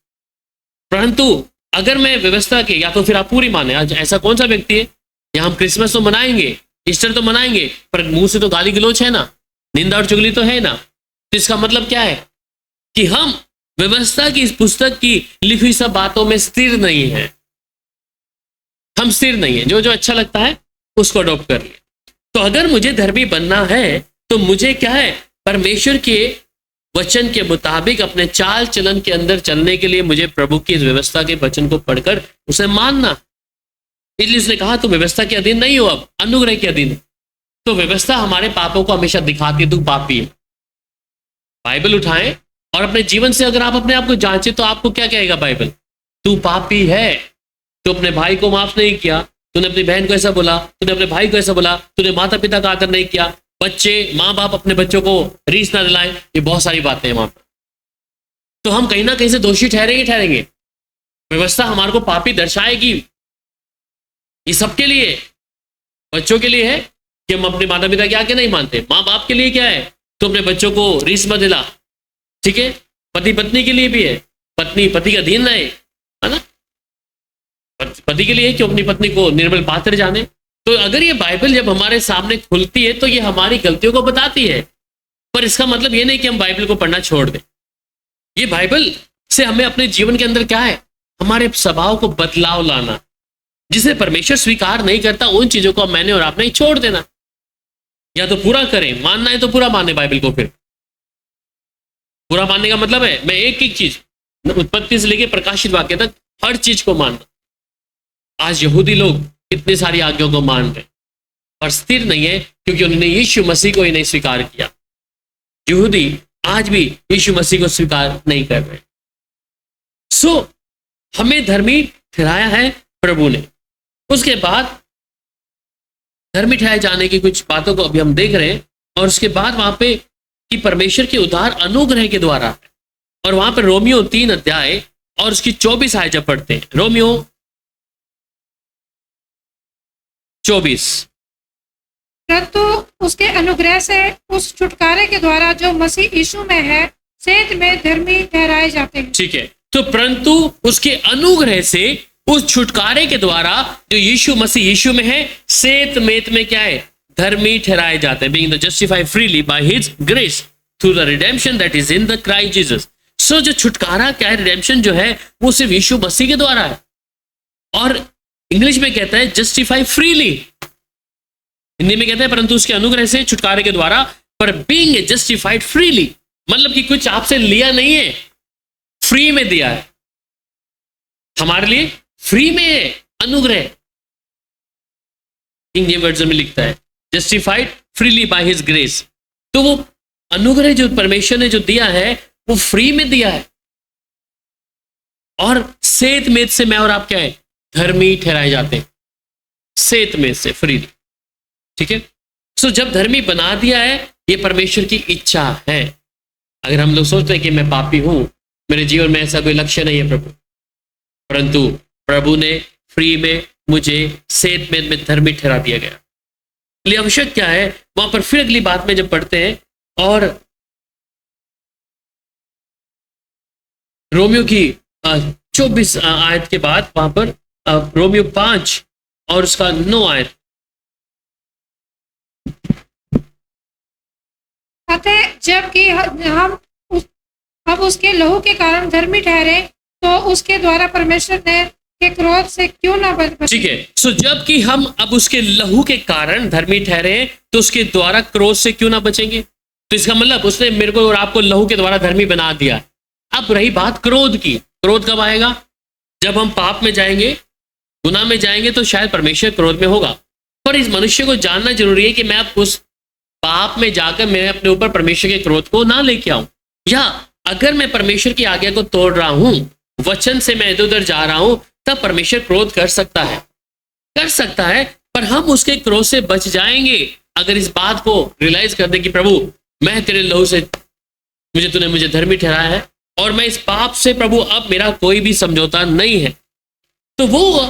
परंतु अगर मैं व्यवस्था के, या तो फिर आप पूरी माने, आज ऐसा कौन सा व्यक्ति है यहाँ हम क्रिसमस तो मनाएंगे, ईस्टर तो मनाएंगे, पर मुंह से तो गाली गलौज है ना, निंदा और चुगली तो है ना। तो इसका मतलब क्या है कि हम व्यवस्था की इस पुस्तक की लिखी हुई सब बातों में स्थिर नहीं है। हम स्थिर नहीं है, जो जो अच्छा लगता है उसको अडॉप्ट कर लिया। तो अगर मुझे धर्मी बनना है तो मुझे क्या है, परमेश्वर के वचन के मुताबिक अपने चाल चलन के अंदर चलने के लिए मुझे प्रभु की इस व्यवस्था के वचन को पढ़कर उसे मानना। इसलिए उसने कहा तुम व्यवस्था के अधीन नहीं हो, अब अनुग्रह के अधीन। तो व्यवस्था हमारे पापों को हमेशा दिखाती है, तू पापी है। बाइबल उठाएं और अपने जीवन से अगर आप अपने आप को जांचें तो आपको क्या कहेगा बाइबल, तू पापी है, तू अपने भाई को माफ नहीं किया, तूने अपनी बहन को ऐसा बोला, तूने अपने भाई को ऐसा बोला, तूने माता पिता का आदर नहीं किया, बच्चे माँ बाप अपने बच्चों को रीस ना दिलाएं, ये बहुत सारी बातें हैं वहां पर। तो हम कहीं ना कहीं से दोषी ठहरेंगे। व्यवस्था हमारे को पापी दर्शाएगी। ये सबके लिए, बच्चों के लिए है कि हम अपने माता पिता के आगे नहीं मानते। माँ बाप के लिए क्या है, तो अपने बच्चों को रीस मत दिला। ठीक है, पति पत्नी के लिए भी है, पत्नी पति का अधीन रहे, है ना। पति के लिए कि अपनी पत्नी को निर्मल पात्र जाने। तो अगर ये बाइबल जब हमारे सामने खुलती है तो ये हमारी गलतियों को बताती है, पर इसका मतलब ये नहीं कि हम बाइबल को पढ़ना छोड़ दें। ये बाइबल से हमें अपने जीवन के अंदर क्या है, हमारे स्वभाव को बदलाव लाना। जिसे परमेश्वर स्वीकार नहीं करता उन चीजों को मैंने और आपने छोड़ देना, या तो पूरा करें। मानना है तो पूरा माने बाइबल को। फिर पूरा मानने का मतलब है मैं एक एक चीज, उत्पत्ति से लेकर प्रकाशित वाक्य तक हर चीज को मानना। आज यहूदी लोग इतनी सारी आज्ञाओं को मान रहे और स्थिर नहीं है, क्योंकि उन्होंने यीशु मसीह को ही नहीं स्वीकार किया। यहूदी आज भी यीशु मसीह को स्वीकार नहीं कर रहे। सो हमें धर्मी ठहराया है प्रभु ने। उसके बाद धर्मी ठहराए जाने की कुछ बातों को अभी हम देख रहे हैं, और उसके बाद वहां पे कि परमेश्वर के उदार अनुग्रह के द्वारा, और वहां पर रोमियो 3 अध्याय और उसकी 24 आयत जब पढ़ते हैं, रोमियो 24। परंतु उसके अनुग्रह से उस छुटकारे के द्वारा जो मसीह यीशु में है सेत में धर्मी ठहराए जाते हैं। ठीक है, तो परंतु उसके अनुग्रह से उस छुटकारे के द्वारा जो यीशु मसीह यीशु में है सेत मेत में क्या है, धर्मी ठहराए जाते हैं, being justified freely by his grace through the redemption that is in the Christ Jesus. So जो छुटकारा क्या है, रिडेम्पशन जो है वो सिर्फ यीशु मसीह के द्वारा है। और इंग्लिश में कहता है जस्टिफाई फ्रीली, हिंदी में कहते हैं परंतु उसके अनुग्रह से, छुटकारे के द्वारा। पर बीइंग जस्टिफाइड फ्रीली मतलब कि कुछ आपसे लिया नहीं है, फ्री में दिया है, हमारे लिए फ्री में है, अनुग्रह। किंग जेम्स वर्जन में लिखता है justified freely by his grace. तो वो अनुग्रह जो परमेश्वर ने जो दिया है वो फ्री में दिया है, और सेत में से मैं और आप क्या है, धर्मी ठहराए जाते हैं, सेत में से फ्रीली। ठीक है, सो जब धर्मी बना दिया है, ये परमेश्वर की इच्छा है। अगर हम लोग सोचते हैं कि मैं पापी हूं, मेरे जीवन में ऐसा कोई लक्ष्य नहीं है प्रभु, परंतु प्रभु ने फ्री में मुझे सेत में धर्मी ठहरा दिया गया। लिए आवश्यक क्या है, वहां पर फिर अगली बात में जब पढ़ते हैं, और रोमियो की 24 आयत के बाद वहां पर रोमियो 5 और उसका 9 आयत। अतः जबकि हम उसके लहू के कारण धर्मी ठहरे, तो उसके द्वारा परमेश्वर ने के क्रोध से क्यों ना बच। ठीक है, सो जबकि हम अब उसके लहू के कारण धर्मी ठहरे, तो उसके द्वारा क्रोध से क्यों ना बचेंगे। तो इसका मतलब उसने मेरे को और आपको लहू के द्वारा धर्मी बना दिया। अब रही बात क्रोध की, क्रोध कब आएगा, जब हम पाप में जाएंगे, गुनाह में जाएंगे, तो शायद परमेश्वर क्रोध में होगा। पर इस मनुष्य को जानना जरूरी है कि मैं अब उस पाप में जाकर मैं अपने ऊपर परमेश्वर के क्रोध को ना लेके आऊं, या अगर मैं परमेश्वर की आज्ञा को तोड़ रहा हूं, वचन से मैं इधर उधर जा रहा हूं, तब परमेश्वर क्रोध कर सकता है, पर हम उसके क्रोध से बच जाएंगे अगर इस बात को रियलाइज कर दे कि प्रभु मैं तेरे लहू से तूने मुझे धर्मी ठहराया है, और मैं इस पाप से प्रभु अब मेरा कोई भी समझौता नहीं है। तो वो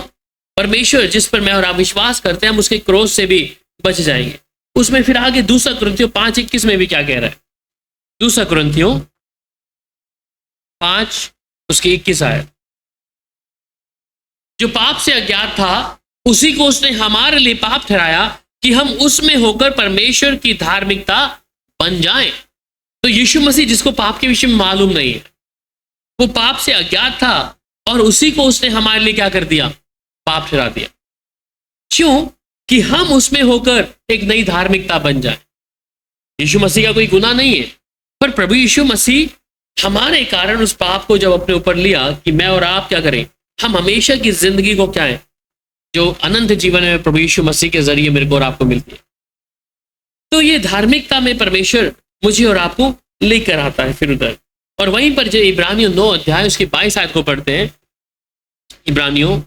परमेश्वर जिस पर मैं और आप विश्वास करते हैं, हम उसके क्रोध से भी बच जाएंगे। उसमें फिर आगे 2 कुरिन्थियों 5:21 में भी क्या कह रहा है, 2 कुरिन्थियों 5 उसकी 21 आयत, जो पाप से अज्ञात था उसी को उसने हमारे लिए पाप ठहराया कि हम उसमें होकर परमेश्वर की धार्मिकता बन जाएं। तो यीशु मसीह जिसको पाप के विषय में मालूम नहीं है, वो पाप से अज्ञात था और उसी को उसने हमारे लिए क्या कर दिया, पाप ठहरा दिया। क्यों? कि हम उसमें होकर एक नई धार्मिकता बन जाए। यीशु मसीह का कोई गुनाह नहीं है, पर प्रभु यीशु मसीह हमारे कारण उस पाप को जब अपने ऊपर लिया कि मैं और आप क्या करें, हम हमेशा की जिंदगी को क्या है, जो अनंत जीवन में प्रभु यीशु मसीह के जरिए मेरे को और आपको मिलती है। तो ये धार्मिकता में परमेश्वर मुझे और आपको लेकर आता है फिर उधर। और वहीं पर जो इब्रानियों 9 अध्याय उसकी 22 आयत को पढ़ते हैं, इब्रानियों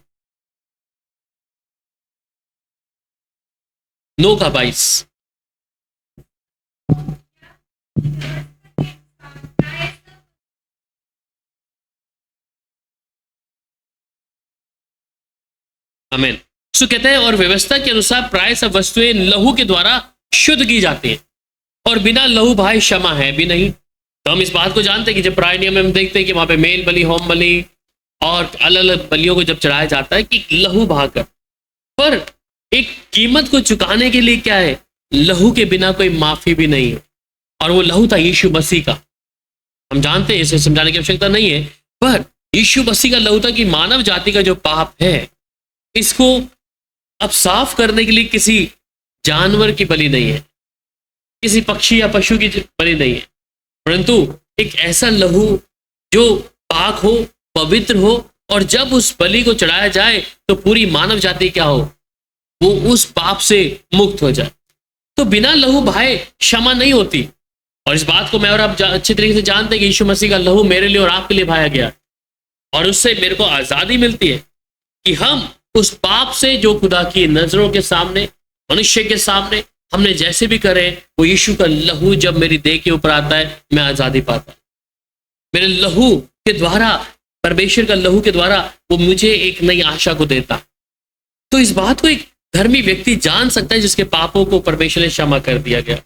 9 का 22, आमीन। सो कहते हैं और व्यवस्था के अनुसार प्राय सब वस्तुएं लहू के द्वारा शुद्ध की जाती हैं, और बिना लहू भाई क्षमा है भी नहीं। तो हम इस बात को जानते हैं कि जब प्राय नियम में हम देखते हैं कि वहां पे मेल बलि, होम बलि और अलग अलग बलियों को जब चढ़ाया जाता है कि लहू बहाकर, पर एक कीमत को चुकाने के लिए क्या है, लहू के बिना कोई माफी भी नहीं है, और वो लहू था यीशु मसीह का। हम जानते हैं, इसे समझाने की आवश्यकता नहीं है, पर यीशु मसीह का लहू था कि मानव जाति का जो पाप है, इसको अब साफ करने के लिए किसी जानवर की बलि नहीं है, किसी पक्षी या पशु की बलि नहीं है, परंतु एक ऐसा लहू जो पाक हो, पवित्र हो, और जब उस बलि को चढ़ाया जाए तो पूरी मानव जाति क्या हो, वो उस पाप से मुक्त हो जाए। तो बिना लहू बहाए क्षमा नहीं होती, और इस बात को मैं और आप अच्छे तरीके से जानते हैं कि यीशु मसीह का लहू मेरे लिए और आपके लिए बहाया गया, और उससे मेरे को आजादी मिलती है कि हम उस पाप से जो खुदा की नजरों के सामने, मनुष्य के सामने हमने जैसे भी करे, वो यीशु का लहू जब मेरी देह के ऊपर आता है, मैं आजादी पाता। मेरे लहू के द्वारा, परमेश्वर का लहू के द्वारा वो मुझे एक नई आशा को देता। तो इस बात को एक धर्मी व्यक्ति जान सकता है जिसके पापों को परमेश्वर ने क्षमा कर दिया गया।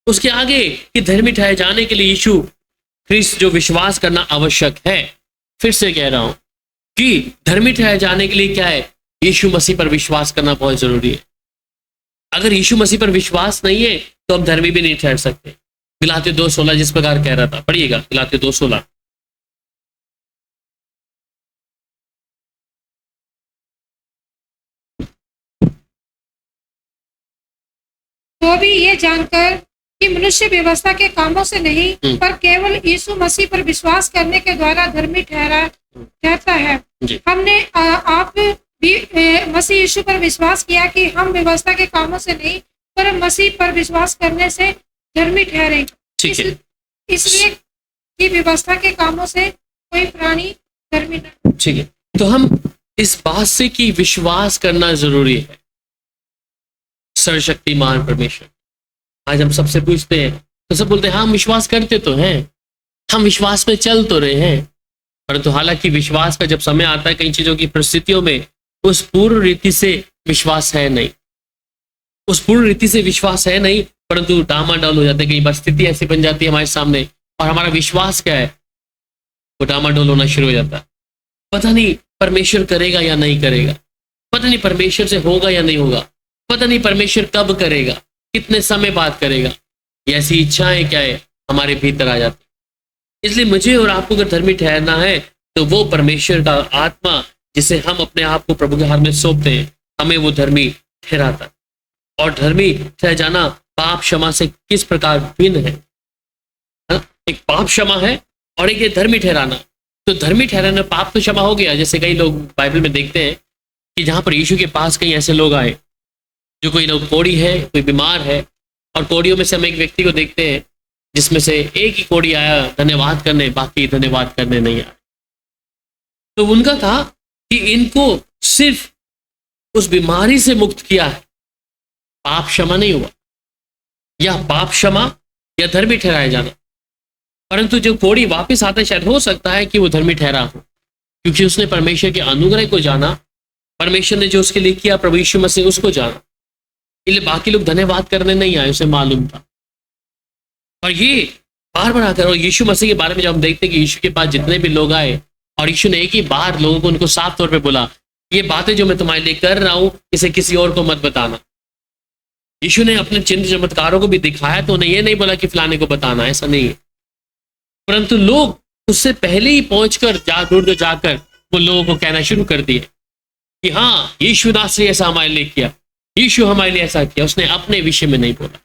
उसके आगे कि धर्मी ठहराए जाने के लिए यीशु ख्रिस्त जो विश्वास करना आवश्यक है। फिर से कह रहा हूं कि धर्मी ठहराए जाने के लिए क्या है, यीशु मसीह पर विश्वास करना बहुत जरूरी है। अगर यीशु मसीह पर विश्वास नहीं है तो हम धर्मी भी नहीं ठहर सकते। गलातियों 2:16 जिस प्रकार कह रहा था, पढ़िएगा गलातियों 2:16। तो भी ये जानकर कि मनुष्य व्यवस्था के कामों से नहीं पर केवल यीशु मसीह पर विश्वास करने के द्वारा धर्मी ठहरता है। जी। हमने आप भी मसीह यीशु पर विश्वास किया कि हम व्यवस्था के कामों से नहीं पर मसीह पर विश्वास करने से धर्मी ठहरे। ठीक है। इसलिए कि व्यवस्था के कामों से कोई प्राणी धर्मी न। ठीक है, तो हम इस बात से कि विश्वास करना जरूरी है सर्वशक्तिमान परमेश्वर। आज हम सबसे पूछते हैं तो सब बोलते हैं हाँ हम विश्वास करते तो हैं, हम विश्वास में चल तो रहे हैं, परंतु हालांकि विश्वास का जब समय आता है कई चीजों की परिस्थितियों में उस पूर्ण रीति से विश्वास है नहीं, उस पूर्ण रीति से विश्वास है नहीं, परंतु डामाडोल हो जाते हैं। कई बार स्थिति ऐसी बन जाती है हमारे सामने और हमारा विश्वास क्या है वो डामाडोल होना शुरू हो जाता है। पता नहीं परमेश्वर करेगा या नहीं करेगा, पता नहीं परमेश्वर से होगा या नहीं होगा, पता नहीं परमेश्वर कब करेगा, कितने समय बाद करेगा। ये ऐसी इच्छाएं क्या है हमारे भीतर आ जाती। इसलिए मुझे और आपको अगर धर्मी ठहरना है तो वो परमेश्वर का आत्मा जिसे हम अपने आप को प्रभु के हाथ में सौंपते हैं हमें वो धर्मी ठहराता है। और धर्मी ठहर जाना पाप क्षमा से किस प्रकार भिन्न है ना? एक पाप क्षमा है और एक ये धर्मी ठहराना। तो धर्मी ठहराना पाप तो क्षमा हो गया, जैसे कई लोग बाइबल में देखते हैं कि जहां पर यीशु के पास कई ऐसे लोग आए जो कोई लोग कोढ़ी है, कोई बीमार है, और कोढ़ियों में से हम एक व्यक्ति को देखते हैं जिसमें से एक ही कोढ़ी आया धन्यवाद करने, बाकी धन्यवाद करने नहीं आया। तो उनका था कि इनको सिर्फ उस बीमारी से मुक्त किया है, पाप क्षमा नहीं हुआ, या पाप क्षमा या धर्मी ठहराया जाना। परंतु जो कोढ़ी वापस आता है शायद हो सकता है कि वो धर्मी ठहरा हो क्योंकि उसने परमेश्वर के अनुग्रह को जाना, परमेश्वर ने जो उसके लिए किया प्रभु यीशु मसीह उसको जाना। इसलिए बाकी लोग धन्यवाद करने नहीं आए, उसे मालूम था। और ये बार बार आकर, और यीशु मसीह के बारे में जब हम देखते हैं कि यीशु के पास जितने भी लोग आए और यीशु ने एक ही बार लोगों को उनको साफ तौर पे बोला ये बातें जो मैं तुम्हारे लिए कर रहा हूं इसे किसी और को मत बताना। यीशु ने अपने चिन्ह चमत्कारों को भी दिखाया तो उन्हें ये नहीं बोला कि फलाने को बताना, ऐसा नहीं है। परंतु लोग उससे पहले ही पहुंचकर दूर जाकर वो लोगों को कहना शुरू कर दिए कि हाँ यीशु नासरी ऐसा हमारे लिए किया, यीशु हमारे लिए ऐसा किया। उसने अपने विषय में नहीं बोला।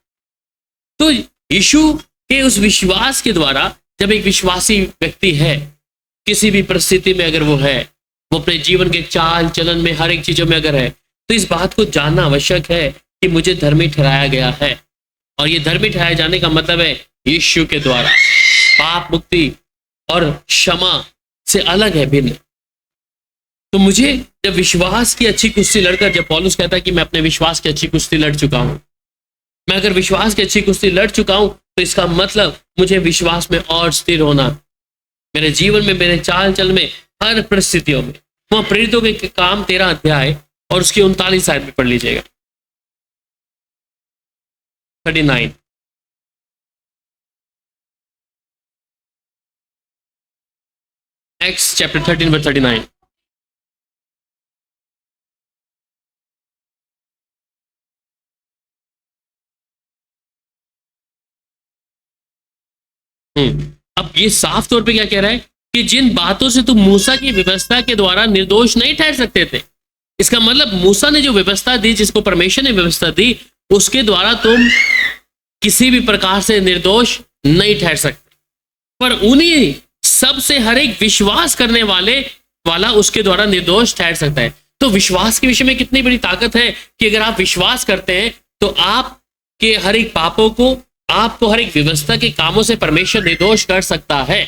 तो यीशु के उस विश्वास के द्वारा जब एक विश्वासी व्यक्ति है किसी भी परिस्थिति में अगर वो है, वो अपने जीवन के चाल चलन में हर एक चीजों में अगर है, तो इस बात को जानना आवश्यक है कि मुझे धर्मी ठहराया गया है। और ये धर्मी ठहराए जाने का मतलब है यीशु के द्वारा पाप मुक्ति और क्षमा से अलग है, भिन्न। तो मुझे जब विश्वास की अच्छी कुश्ती लड़कर, जब पौलुस कहता है कि मैं अपने विश्वास की अच्छी कुश्ती लड़ चुका हूं, मैं अगर विश्वास की अच्छी कुश्ती लड़ चुका हूं तो इसका मतलब मुझे विश्वास में और स्थिर होना, मेरे जीवन में, मेरे चाल चल में, हर परिस्थितियों में। वहां प्रेरितों के काम 13 अध्याय और उसकी 39 आयत में पढ़ लीजिएगा, 39। Acts chapter 13 verse 39। अब ये साफ तौर पे क्या कह रहा है कि जिन बातों से तुम मूसा की व्यवस्था के द्वारा निर्दोष नहीं ठहर सकते थे, इसका मतलब मूसा ने जो व्यवस्था दी, जिसको परमेश्वर ने व्यवस्था दी, उसके द्वारा तुम किसी भी प्रकार से निर्दोष नहीं ठहर सकते। पर उन्हीं सब से हर एक विश्वास करने वाला उसके द्वारा निर्दोष ठहर सकता है। तो विश्वास के विषय में कितनी बड़ी ताकत है कि अगर आप विश्वास करते हैं तो आपके हर एक पापों को, आपको हर एक व्यवस्था के कामों से परमेश्वर निर्दोष कर सकता है।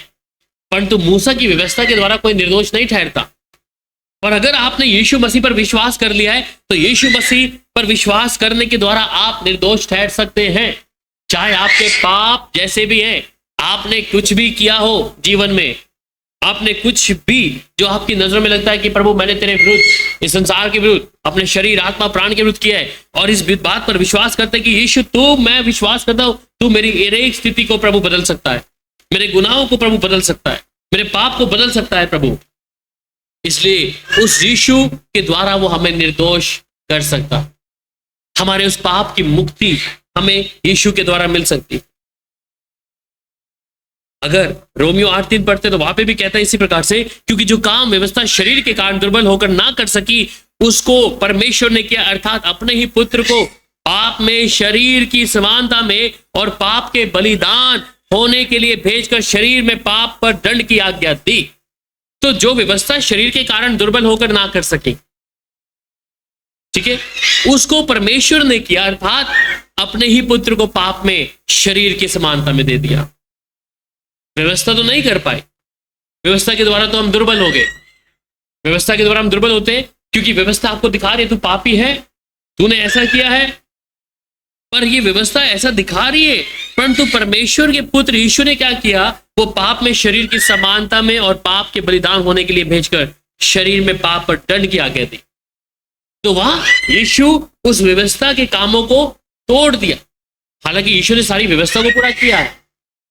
परंतु मूसा की व्यवस्था के द्वारा कोई निर्दोष नहीं ठहरता। पर अगर आपने यीशु मसीह पर विश्वास कर लिया है तो यीशु मसीह पर विश्वास करने के द्वारा आप निर्दोष ठहर सकते हैं। चाहे आपके पाप जैसे भी हैं, आपने कुछ भी किया हो जीवन में, आपने कुछ भी जो आपकी नजरों में लगता है कि प्रभु मैंने तेरे विरुद्ध, इस संसार के विरुद्ध, अपने शरीर आत्मा प्राण के विरुद्ध किया है, और इस बात पर विश्वास करते हैं कि यीशु तो, मैं विश्वास करता हूं तू मेरी एक स्थिति को प्रभु बदल सकता है, मेरे गुनाहों को प्रभु बदल सकता है, मेरे पाप को बदल सकता है प्रभु। इसलिए उस यीशु के द्वारा वो हमें निर्दोष कर सकता। हमारे उस पाप की मुक्ति हमें यीशु के द्वारा मिल सकती। अगर रोमियो 8:3 पढ़ते तो वहां पे भी कहता है इसी प्रकार से, क्योंकि जो काम व्यवस्था शरीर के कारण दुर्बल होकर ना कर सकी, उसको परमेश्वर ने किया, अर्थात अपने ही पुत्र को पाप में शरीर की समानता में और पाप के बलिदान होने के लिए भेजकर शरीर में पाप पर दंड की आज्ञा दी। तो जो व्यवस्था शरीर के कारण दुर्बल होकर ना कर सकी, ठीक है, उसको परमेश्वर ने किया, अर्थात अपने ही पुत्र को पाप में शरीर की समानता में दे दिया। व्यवस्था तो नहीं कर पाए, व्यवस्था के द्वारा तो हम दुर्बल हो गए। व्यवस्था के द्वारा हम दुर्बल होते हैं क्योंकि व्यवस्था आपको दिखा रही है तू पापी है, तूने ऐसा किया है, पर ये व्यवस्था ऐसा दिखा रही है, परंतु परमेश्वर के पुत्र यीशु ने क्या किया, वो पाप में शरीर की समानता में और पाप के बलिदान होने के लिए भेजकर शरीर में पाप पर दंड की आज्ञा दी। तो वहां यीशु उस व्यवस्था के कामों को तोड़ दिया। हालांकि यीशु ने सारी व्यवस्था को पूरा किया है,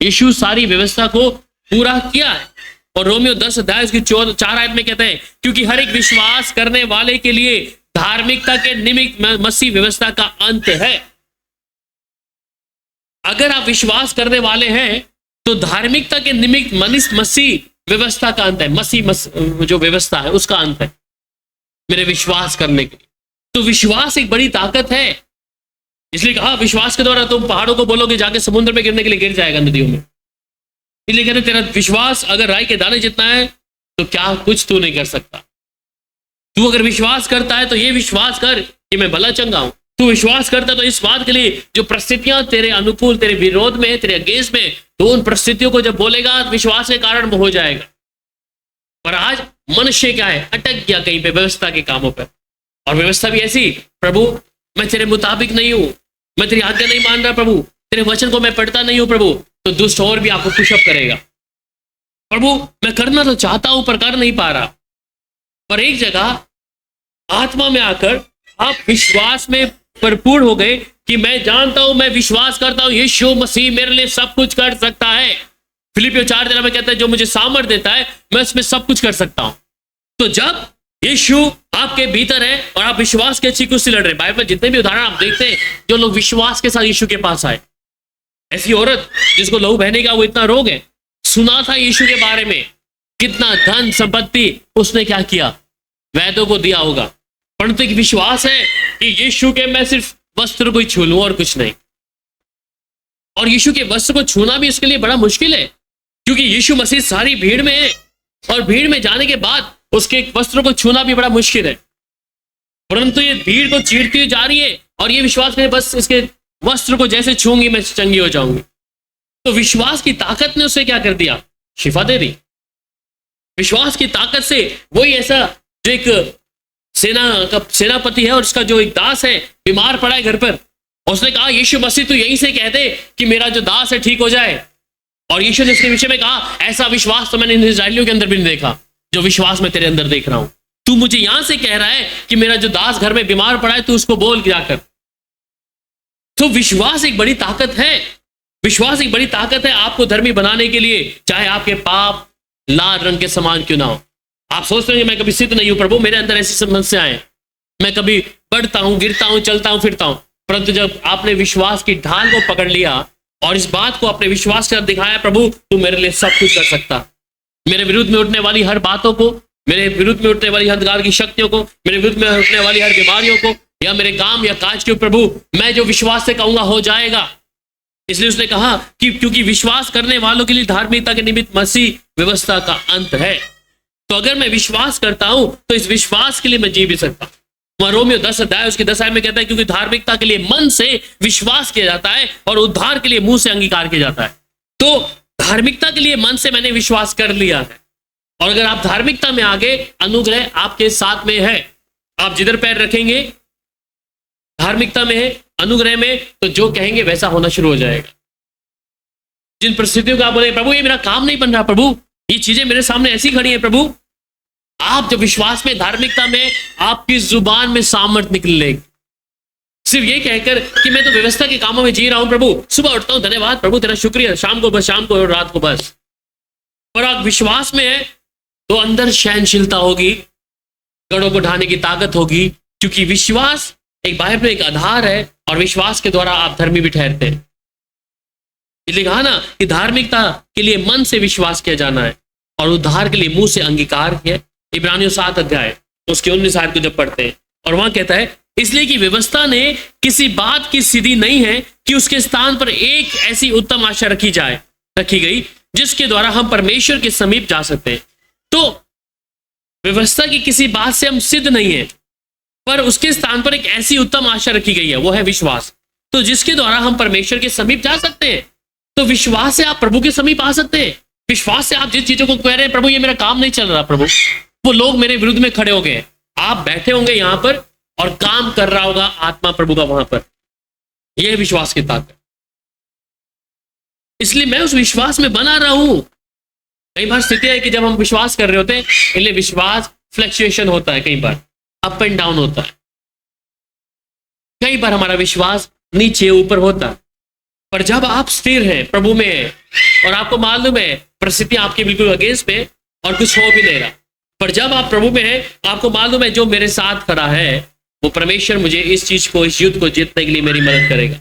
यीशु सारी व्यवस्था को पूरा किया है। और रोमियो 10 अध्याय उसकी 4 आयत में कहते हैं, क्योंकि हर एक विश्वास करने वाले के लिए धार्मिकता के निमित्त मसीह व्यवस्था का अंत है। अगर आप विश्वास करने वाले हैं तो धार्मिकता के निमित्त मसीह व्यवस्था का अंत है। मसीह जो व्यवस्था है उसका अंत है मेरे विश्वास करने के लिए। तो विश्वास एक बड़ी ताकत है, इसलिए कहा विश्वास के द्वारा तुम पहाड़ों को बोलोगे जाके समुद्र में गिरने के लिए गिर जाएगा, नदियों में। इसलिए कहते तेरा विश्वास अगर राई के दाने जितना है तो क्या कुछ तू नहीं कर सकता। तू अगर विश्वास करता है तो ये विश्वास कर कि मैं भला चंगा हूं। तू विश्वास करता है तो इस बात के लिए जो परिस्थितियां तेरे अनुकूल, तेरे विरोध में, तेरे अगेंस्ट में, तो उन परिस्थितियों को जब बोलेगा विश्वास के कारण वो हो जाएगा। पर आज मनुष्य क्या है, अटक गया कहीं पे व्यवस्था के कामों पर। और व्यवस्था भी ऐसी, प्रभु मैं तेरे मुताबिक नहीं हूं, मैं तेरी आज्ञा नहीं मान रहा प्रभु, तेरे वचन को मैं पढ़ता नहीं हूं प्रभु, तो दुष्ट और भी आपको पुशअप करेगा। प्रभु मैं करना तो चाहता हूं पर कर नहीं पा रहा। पर एक जगह आत्मा में आकर आप विश्वास में भरपूर हो गए कि मैं जानता हूं, मैं विश्वास करता हूं यीशु मसीह मेरे लिए सब कुछ कर सकता है। फिलिपियों 4:13 में कहता है जो मुझे सामर्थ देता है मैं उसमें सब कुछ कर सकता हूं। तो जब यीशु आपके भीतर है और आप विश्वास की अच्छी कुश्ती लड़ रहे हैं, बाइबल में जितने भी उदाहरण आप देखते हैं जो लोग विश्वास के साथ यीशु के पास आए, ऐसी औरत जिसको लहू बहने का वो इतना रोग है, सुना था यीशु के बारे में, कितना धन संपत्ति उसने क्या किया, वैद्यों को दिया होगा, परंतु एक विश्वास है कि यीशु के मैं सिर्फ वस्त्र को ही छू लूं और कुछ नहीं। और यीशु के वस्त्र को छूना भी उसके लिए बड़ा मुश्किल है, क्योंकि यीशु मसीह सारी भीड़ में है और भीड़ में जाने के बाद उसके वस्त्र को छूना भी बड़ा मुश्किल है। परंतु ये भीड़ को चीरती हुई जा रही है और ये विश्वास में बस इसके वस्त्र को जैसे छूंगी मैं चंगी हो जाऊंगी। तो विश्वास की ताकत ने उसे क्या कर दिया, शिफा दे दी। विश्वास की ताकत से वही ऐसा जो एक सेनापति है और उसका जो एक दास है बीमार पड़ा है घर पर, उसने कहा यीशु मसीह तू यहीं से कह दे कि मेरा जो दास है ठीक हो जाए। और यीशु ने इसके विषय में कहा ऐसा विश्वास तो मैंने इन इस्राएलियों के अंदर भी नहीं देखा जो विश्वास में तेरे अंदर देख रहा हूं। तू मुझे यहां से कह रहा है कि मेरा जो दास घर में बीमार पड़ा है तू उसको बोल जाकर। तो विश्वास एक बड़ी ताकत है, विश्वास एक बड़ी ताकत है आपको धर्मी बनाने के लिए, चाहे आपके पाप लाल रंग के समान क्यों ना हो। आप सोचते हैं मैं कभी सिद्ध नहीं हूं प्रभु, मेरे अंदर ऐसी समस्याएं हैं, मैं कभी बढ़ता हूं, गिरता हूं, चलता हूं, फिरता हूं। परंतु जब आपने विश्वास की ढाल को पकड़ लिया और इस बात को अपने विश्वास के साथ दिखाया, प्रभु तू मेरे लिए सब कुछ कर सकता, मेरे विरुद्ध में उठने वाली हर बातों को, मेरे विरुद्ध में उठने वाली अंधकार की शक्तियों को, मेरे विरुद्ध में उठने वाली हर बीमारियों को, या मेरे काम या काज के, प्रभु मैं जो विश्वास से कहूंगा हो जाएगा। इसलिए उसने कहा कि क्योंकि विश्वास करने वालों के लिए धार्मिकता के निमित्त मसीह व्यवस्था का अंत है। तो अगर मैं विश्वास करता हूं तो इस विश्वास के लिए मैं जी भी सकता हूं। रोमियो 10 अध्याय उसकी 10 आयत में कहता है क्योंकि धार्मिकता के लिए मन से विश्वास किया जाता है और उद्धार के लिए मुंह से अंगीकार किया जाता है। तो धार्मिकता के लिए मन से मैंने विश्वास कर लिया है, और अगर आप धार्मिकता में आगे, अनुग्रह आपके साथ में है, आप जिधर पैर रखेंगे धार्मिकता में है, अनुग्रह में, तो जो कहेंगे वैसा होना शुरू हो जाएगा। जिन परिस्थितियों का आप बोले प्रभु ये मेरा काम नहीं बन रहा, प्रभु ये चीजें मेरे सामने ऐसी खड़ी है, प्रभु आप जब विश्वास में, धार्मिकता में, आपकी जुबान में सामर्थ निकलेगी। सिर्फ ये कहकर कि मैं तो व्यवस्था के कामों में जी रहा हूं प्रभु, सुबह उठता हूं धन्यवाद प्रभु तेरा शुक्रिया, शाम को बस, शाम को और रात को बस। पर आप विश्वास में है तो अंदर सहनशीलता होगी, गढ़ों को ढाने की ताकत होगी, क्योंकि विश्वास एक बाइबल में एक आधार है और विश्वास के द्वारा आप धर्मी भी ठहरते हैं। इसलिए कहा ना कि धार्मिकता के लिए मन से विश्वास किया जाना है और उद्धार के लिए मुंह से अंगीकार किया। इब्रानियों 7 अध्याय उसके 19 आयत को जब पढ़ते हैं और वहां कहता है, इसलिए कि व्यवस्था ने किसी बात की सिद्धि नहीं है कि उसके स्थान पर एक ऐसी उत्तम आशा रखी गई जिसके द्वारा हम परमेश्वर के समीप जा सकते हैं। तो व्यवस्था की किसी बात से हम सिद्ध नहीं है, पर उसके स्थान पर एक ऐसी उत्तम आशा रखी गई है, वो है विश्वास। तो जिसके द्वारा हम परमेश्वर के समीप जा सकते हैं। तो विश्वास से आप प्रभु के समीप आ सकते हैं। विश्वास से आप जिस चीजों को कह रहे हैं, प्रभु ये मेरा काम नहीं चल रहा, प्रभु वो लोग मेरे विरुद्ध में खड़े हो गए, आप बैठे होंगे यहां पर और काम कर रहा होगा आत्मा प्रभु का वहां पर। यह है विश्वास की ताकत। इसलिए मैं उस विश्वास में बना रहा हूं। कई बार स्थिति है कि जब हम विश्वास कर रहे होते हैं, इसलिए विश्वास फ्लक्चुएशन होता है, कई बार अप एंड डाउन होता है, कई बार हमारा विश्वास नीचे ऊपर होता है। पर जब आप स्थिर हैं, प्रभु में हैं और आपको मालूम है परिस्थितियां आपके बिल्कुल अगेंस्ट में और कुछ हो भी नहीं रहा, पर जब आप प्रभु में हैं, आपको मालूम है जो मेरे साथ खड़ा है वो परमेश्वर मुझे इस चीज को, इस युद्ध को जीतने के लिए मेरी मदद करेगा,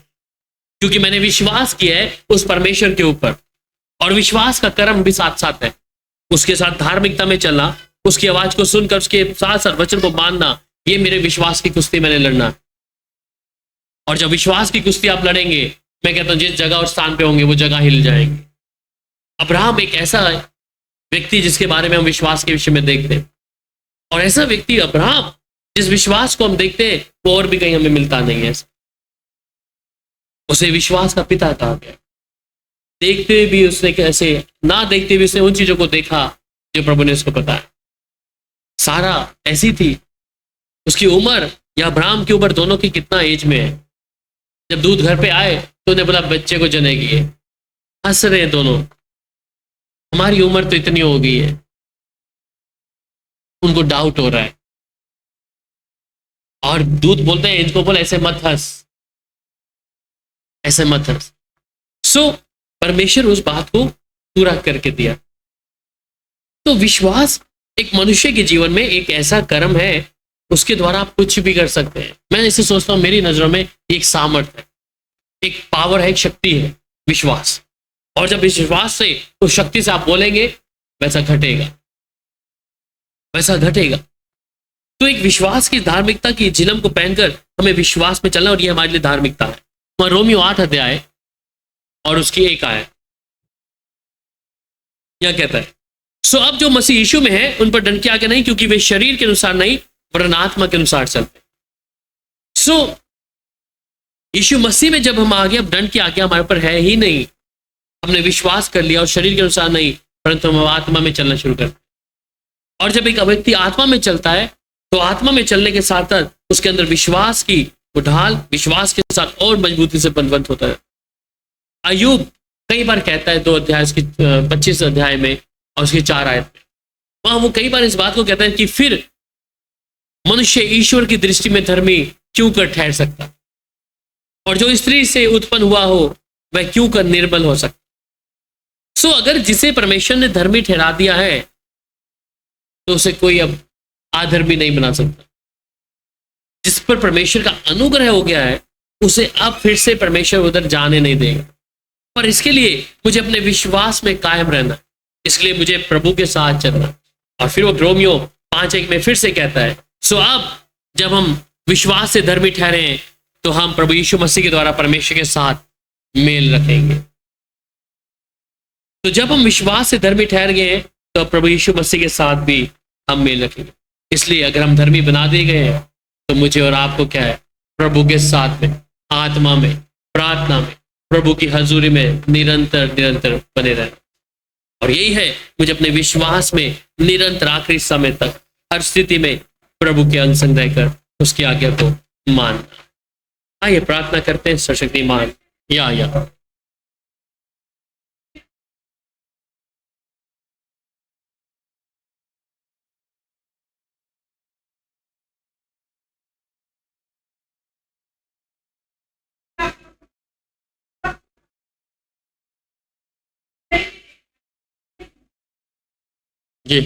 क्योंकि मैंने विश्वास किया है उस परमेश्वर के ऊपर। और विश्वास का कर्म भी साथ साथ है, उसके साथ धार्मिकता में चलना, उसकी आवाज को सुनकर उसके साथ साथ वचन को मानना। ये मेरे विश्वास की कुश्ती मैंने लड़ना। और जब विश्वास की कुश्ती आप लड़ेंगे, मैं कहता हूं जिस जगह और स्थान पे होंगे वो जगह हिल जाएंगे। अब्राहम एक ऐसा व्यक्ति जिसके बारे में हम विश्वास के विषय में देखते हैं, और ऐसा व्यक्ति अब्राहम जिस विश्वास को हम देखते हैं वो और भी कहीं हमें मिलता नहीं है। उसे विश्वास का पिता कहा गया। देखते हुए भी उसने कैसे, ना देखते हुए उसने उन चीजों को देखा जो प्रभु ने उसको बताया। सारा ऐसी थी, उसकी उम्र या अब्राहम की उम्र दोनों की कितना एज में है। जब दूध घर पे आए तो उन्हें बोला बच्चे को जनेगी है। हंस रहे हैं दोनों, हमारी उम्र तो इतनी हो गई है। उनको डाउट हो रहा है और दूध बोलते हैं इनको, बोला ऐसे मत हंस, ऐसे मत हंस। सो परमेश्वर उस बात को पूरा करके दिया। तो विश्वास एक मनुष्य के जीवन में एक ऐसा कर्म है, उसके द्वारा आप कुछ भी कर सकते हैं। मैं इसे सोचता हूं, मेरी नजरों में एक सामर्थ्य है, एक पावर है, एक शक्ति है विश्वास। और जब इस विश्वास से, उस शक्ति से आप बोलेंगे, वैसा घटेगा, वैसा घटेगा। तो एक विश्वास की धार्मिकता की जिलम को पहनकर हमें विश्वास में चलना, और ये हमारे लिए धार्मिकता है। वहां रोमियो 8 अध्याय और उसकी 1 आयत क्या कहता है, सो अब जो मसीह यीशु में है उन पर दंड की आज्ञा नहीं, क्योंकि वे शरीर के अनुसार नहीं वरन आत्मा के अनुसार चलते। सो यीशु मसीह में जब हम आ गए, अब दंड की आज्ञा हमारे पर है ही नहीं। हमने विश्वास कर लिया और शरीर के अनुसार नहीं परंतु हम आत्मा में चलना शुरू करते। और जब एक व्यक्ति आत्मा में चलता है तो आत्मा में चलने के साथ साथ उसके अंदर विश्वास की वो ढाल विश्वास के साथ और मजबूती से बलवंत होता है। अय्यूब कई बार कहता है 2 अध्याय उसकी 25 अध्याय में और उसकी 4 आयत में, वहां वो कई बार इस बात को कहता है कि फिर मनुष्य ईश्वर की दृष्टि में धर्मी क्यों कर ठहर सकता, और जो स्त्री से उत्पन्न हुआ हो वह क्यों कर निर्बल हो सकता। सो अगर जिसे परमेश्वर ने धर्मी ठहरा दिया है तो उसे कोई अब अधर्मी नहीं बना सकता। जिस पर परमेश्वर का अनुग्रह हो गया है उसे अब फिर से परमेश्वर उधर जाने नहीं देगा। पर इसके लिए मुझे अपने विश्वास में कायम रहना, इसलिए मुझे प्रभु के साथ चलना। और फिर वो रोमियो 5:1 में फिर से कहता है, सो अब जब हम विश्वास से धर्मी ठहरे हैं तो हम प्रभु यीशु मसीह के द्वारा परमेश्वर के साथ मेल रखेंगे। तो जब हम विश्वास से धर्मी ठहर गए हैं तो प्रभु यीशु मसीह के साथ भी हम मेल रखेंगे। इसलिए अगर हम धर्मी बना दिए गए हैं तो मुझे और आपको क्या है, प्रभु के साथ में, आत्मा में, प्रार्थना में, प्रभु की हजूरी में निरंतर निरंतर बने रहना। और यही है मुझे अपने विश्वास में निरंतर आखिरी समय तक हर स्थिति में प्रभु के अंग संग रहकर उसकी आज्ञा को मानना। आइए प्रार्थना करते हैं। सर्वशक्तिमान या जी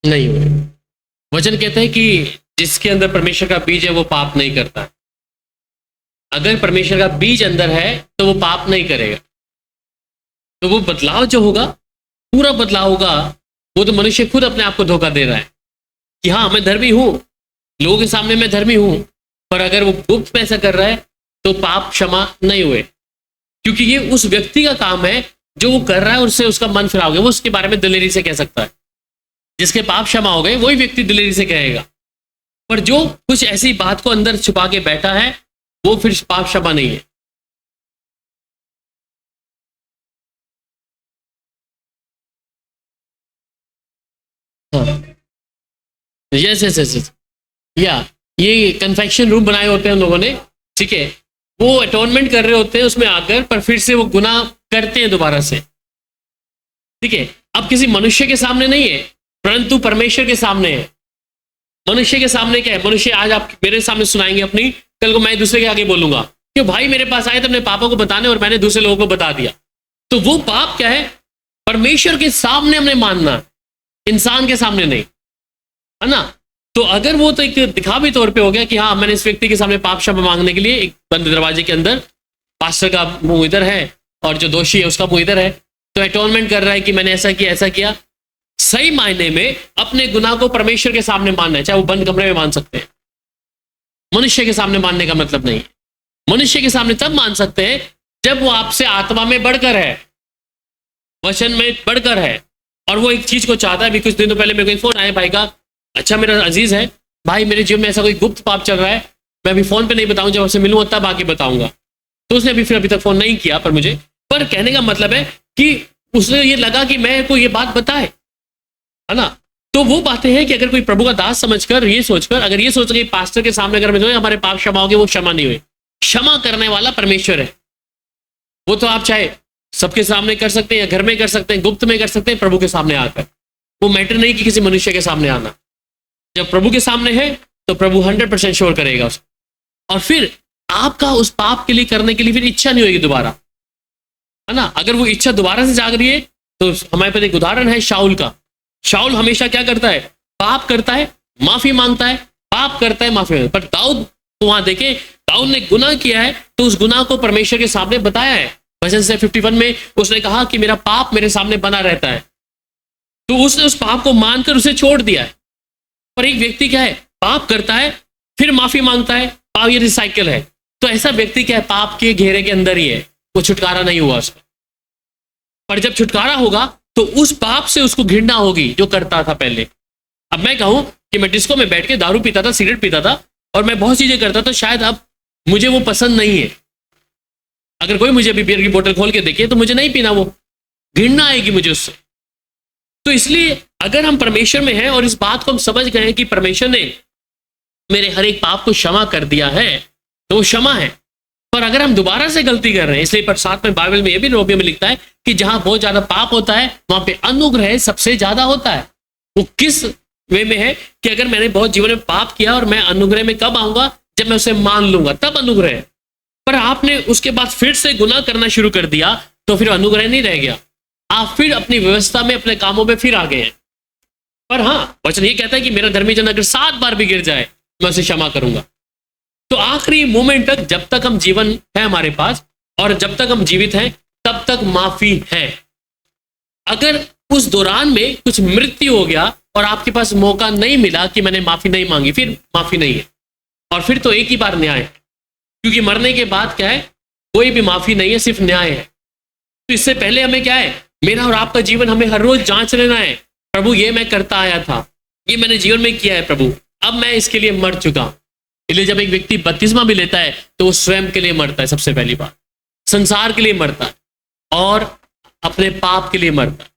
नहीं हुए। वचन कहता है कि जिसके अंदर परमेश्वर का बीज है वो पाप नहीं करता। अगर परमेश्वर का बीज अंदर है तो वो पाप नहीं करेगा। तो वो बदलाव जो होगा, पूरा बदलाव होगा, वो तो मनुष्य खुद अपने आप को धोखा दे रहा है कि हाँ मैं धर्मी हूं, लोगों के सामने मैं धर्मी हूं, पर अगर वो गुप्त में ऐसा कर रहा है तो पाप क्षमा नहीं हुए, क्योंकि ये उस व्यक्ति का काम है जो वो कर रहा है, उससे उसका मन फिरा हो गया, वो उसके बारे में दिलेरी से कह सकता है। जिसके पाप क्षमा हो गए वही व्यक्ति दिलेरी से कहेगा, पर जो कुछ ऐसी बात को अंदर छुपा के बैठा है वो फिर पाप क्षमा नहीं है। यस यस यस यस, या ये कन्फेक्शन रूम बनाए होते हैं उन लोगों ने, ठीक है, वो अटोनमेंट कर रहे होते हैं उसमें आकर, पर फिर से वो गुनाह करते हैं दोबारा से, ठीक है। अब किसी मनुष्य के सामने नहीं है, परंतु परमेश्वर के सामने है। मनुष्य के सामने क्या है? मनुष्य आज आप मेरे सामने सुनाएंगे अपनी, कल को मैं दूसरे के आगे बोलूंगा कि भाई मेरे पास आए थे अपने पापों को बताने और मैंने दूसरे लोगों को बता दिया। तो वो पाप क्या है? परमेश्वर के सामने हमने मानना, इंसान के सामने नहीं, है ना। तो अगर वो तो एक दिखावी तौर पे हो गया कि हाँ मैंने इस व्यक्ति के सामने पाप क्षमा मांगने के लिए एक बंद दरवाजे के अंदर, पास्टर का मुंह इधर है और जो दोषी है उसका मुंह इधर है, तो अटोनमेंट कर रहा है कि मैंने ऐसा किया ऐसा किया। सही मायने में अपने गुनाह को परमेश्वर के सामने मानना है, चाहे वो बंद कमरे में मान सकते हैं। मनुष्य के सामने मानने का मतलब नहीं है। मनुष्य के सामने तब मान सकते हैं जब वो आपसे आत्मा में बढ़कर है, वचन में बढ़कर है, और वो एक चीज को चाहता है। भी कुछ दिनों पहले मेरे को फोन आया भाई का, अच्छा मेरा अजीज है भाई, मेरे जीवन में ऐसा कोई गुप्त पाप चल रहा है, मैं अभी फोन पे नहीं बताऊं, जब आपसे मिलूंगा तब आके बताऊंगा। तो उसने अभी तक फोन नहीं किया, पर मुझे, पर कहने का मतलब है कि उसने ये लगा कि मैं को ये बात बताए, है ना। तो वो बातें हैं कि अगर कोई प्रभु का दास समझकर, ये सोचकर, अगर ये सोच कि पास्टर के सामने अगर मैं हमारे पाप क्षमा हो गए, वो क्षमा नहीं हुए। क्षमा करने वाला परमेश्वर है। वो तो आप चाहे सबके सामने कर सकते हैं या घर में कर सकते हैं, गुप्त में कर सकते हैं, प्रभु के सामने आकर। वो मैटर नहीं कि किसी मनुष्य के सामने आना। जब प्रभु के सामने है तो प्रभु 100% श्योर करेगा उसको, और फिर आपका उस पाप के लिए करने के लिए फिर इच्छा नहीं होगी दोबारा, है ना। अगर वो इच्छा दोबारा से जाग रही है तो हमारे पास एक उदाहरण है शाऊल का। शाऊल हमेशा क्या करता है? पाप करता है, माफी मांगता है, पाप करता है, माफी मांगता है। पर दाऊद तो वहां देखे, दाऊद ने गुनाह किया है तो उस गुनाह को परमेश्वर के सामने बताया है। भजन से 51 में उसने कहा कि मेरा पाप मेरे सामने बना रहता है, तो उसने उस पाप को मानकर उसे छोड़ दिया है। पर एक व्यक्ति क्या है? पाप करता है फिर माफी मांगता है, पाप ये रिसाइकल है। तो ऐसा व्यक्ति क्या है? पाप के घेरे के अंदर ही है, वो छुटकारा नहीं हुआ उसका। पर जब छुटकारा होगा तो उस पाप से उसको घृणा होगी जो करता था पहले। अब मैं कहूं कि मैं डिस्को में बैठ के दारू पीता था, सिगरेट पीता था और मैं बहुत चीजें करता था, शायद अब मुझे वो पसंद नहीं है। अगर कोई मुझे अभी बियर की बोतल खोल के देखे तो मुझे नहीं पीना, वो घृणा आएगी मुझे उससे। तो इसलिए अगर हम परमेश्वर में हैं और इस बात को हम समझ गए हैं कि परमेश्वर ने मेरे हर एक पाप को क्षमा कर दिया है, तो वो क्षमा है। पर अगर हम दोबारा से गलती कर रहे हैं, इसलिए पर साथ में बाइबल में ये भी रोमियो में लिखता है कि जहां बहुत ज्यादा पाप होता है वहां पे अनुग्रह सबसे ज्यादा होता है। वो किस वे में है कि अगर मैंने बहुत जीवन में पाप किया और मैं अनुग्रह में कब आऊंगा? जब मैं उसे मान लूंगा, तब अनुग्रह है। पर आपने उसके बाद फिर से गुनाह करना शुरू कर दिया तो फिर अनुग्रह नहीं रह गया, आप फिर अपनी व्यवस्था में, अपने कामों में फिर आ गए हैं। पर हाँ, वचन ये कहता है कि मेरा धर्मी जन अगर 7 बार भी गिर जाए मैं उसे क्षमा करूंगा। तो आखिरी मोमेंट तक, जब तक हम जीवन है हमारे पास और जब तक हम जीवित हैं, तब तक माफी है। अगर उस दौरान में कुछ मृत्यु हो गया और आपके पास मौका नहीं मिला कि मैंने माफी नहीं मांगी, फिर माफी नहीं है। और फिर तो एक ही बार न्याय है, क्योंकि मरने के बाद क्या है? कोई भी माफी नहीं है, सिर्फ न्याय है। तो इससे पहले हमें क्या है? मेरा और आपका जीवन हमें हर रोज जांच लेना है। प्रभु ये मैं करता आया था, ये मैंने जीवन में किया है प्रभु, अब मैं इसके लिए मर चुका। इसलिए जब एक व्यक्ति बपतिस्मा भी लेता है तो वो स्वयं के लिए मरता है, सबसे पहली बात संसार के लिए मरता है और अपने पाप के लिए मरता है।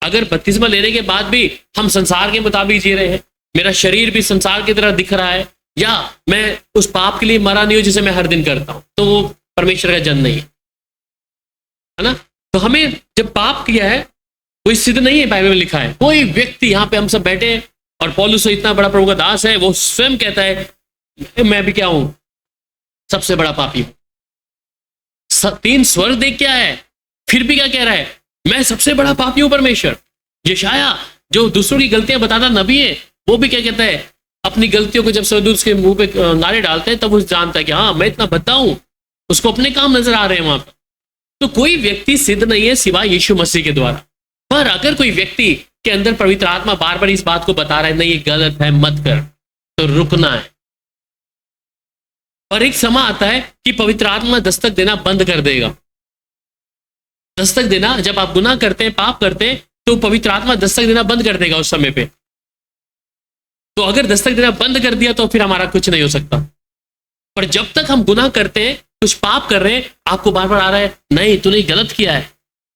अगर बपतिस्मा लेने के बाद भी हम संसार के मुताबिक जी रहे हैं, मेरा शरीर भी संसार की तरह दिख रहा है, या मैं उस पाप के लिए मरा नहीं हूं जिसे मैं हर दिन करता हूं, तो वो परमेश्वर का जन नहीं है ना। तो हमें जब पाप किया है, कोई सिद्ध नहीं है, बाइबल में लिखा है। कोई व्यक्ति यहाँ पे हम सब बैठे हैं और पौलुस इतना बड़ा प्रभु का दास है, वो स्वयं कहता है मैं भी क्या हूं? सबसे बड़ा पापी हूं। 3 स्वर देख क्या है, फिर भी क्या कह रहा है? मैं सबसे बड़ा पापी हूं परमेश्वर। यशाया जो दूसरों की गलतियां बताता नबी है, वो भी क्या कहता है, अपनी गलतियों को जब सदूस के मुंह पे नारे डालते हैं तब वो जानता है कि हाँ मैं इतना भद्दा हूं, उसको अपने काम नजर आ रहे हैं वहां पर। तो कोई व्यक्ति सिद्ध नहीं है सिवाय यीशु मसीह के द्वारा। पर अगर कोई व्यक्ति के अंदर पवित्र आत्मा बार बार इस बात को बता रहा है नहीं ये गलत है मत कर, तो रुकना है। और एक समय आता है कि पवित्र आत्मा दस्तक देना बंद कर देगा। दस्तक देना, जब आप गुनाह करते हैं, पाप करते हैं, तो पवित्र आत्मा दस्तक देना बंद कर देगा उस समय पे। तो अगर दस्तक देना बंद कर दिया तो फिर हमारा कुछ नहीं हो सकता। पर जब तक हम गुनाह करते हैं, कुछ पाप कर रहे हैं, आपको बार बार आ रहा है नहीं तूने गलत किया है,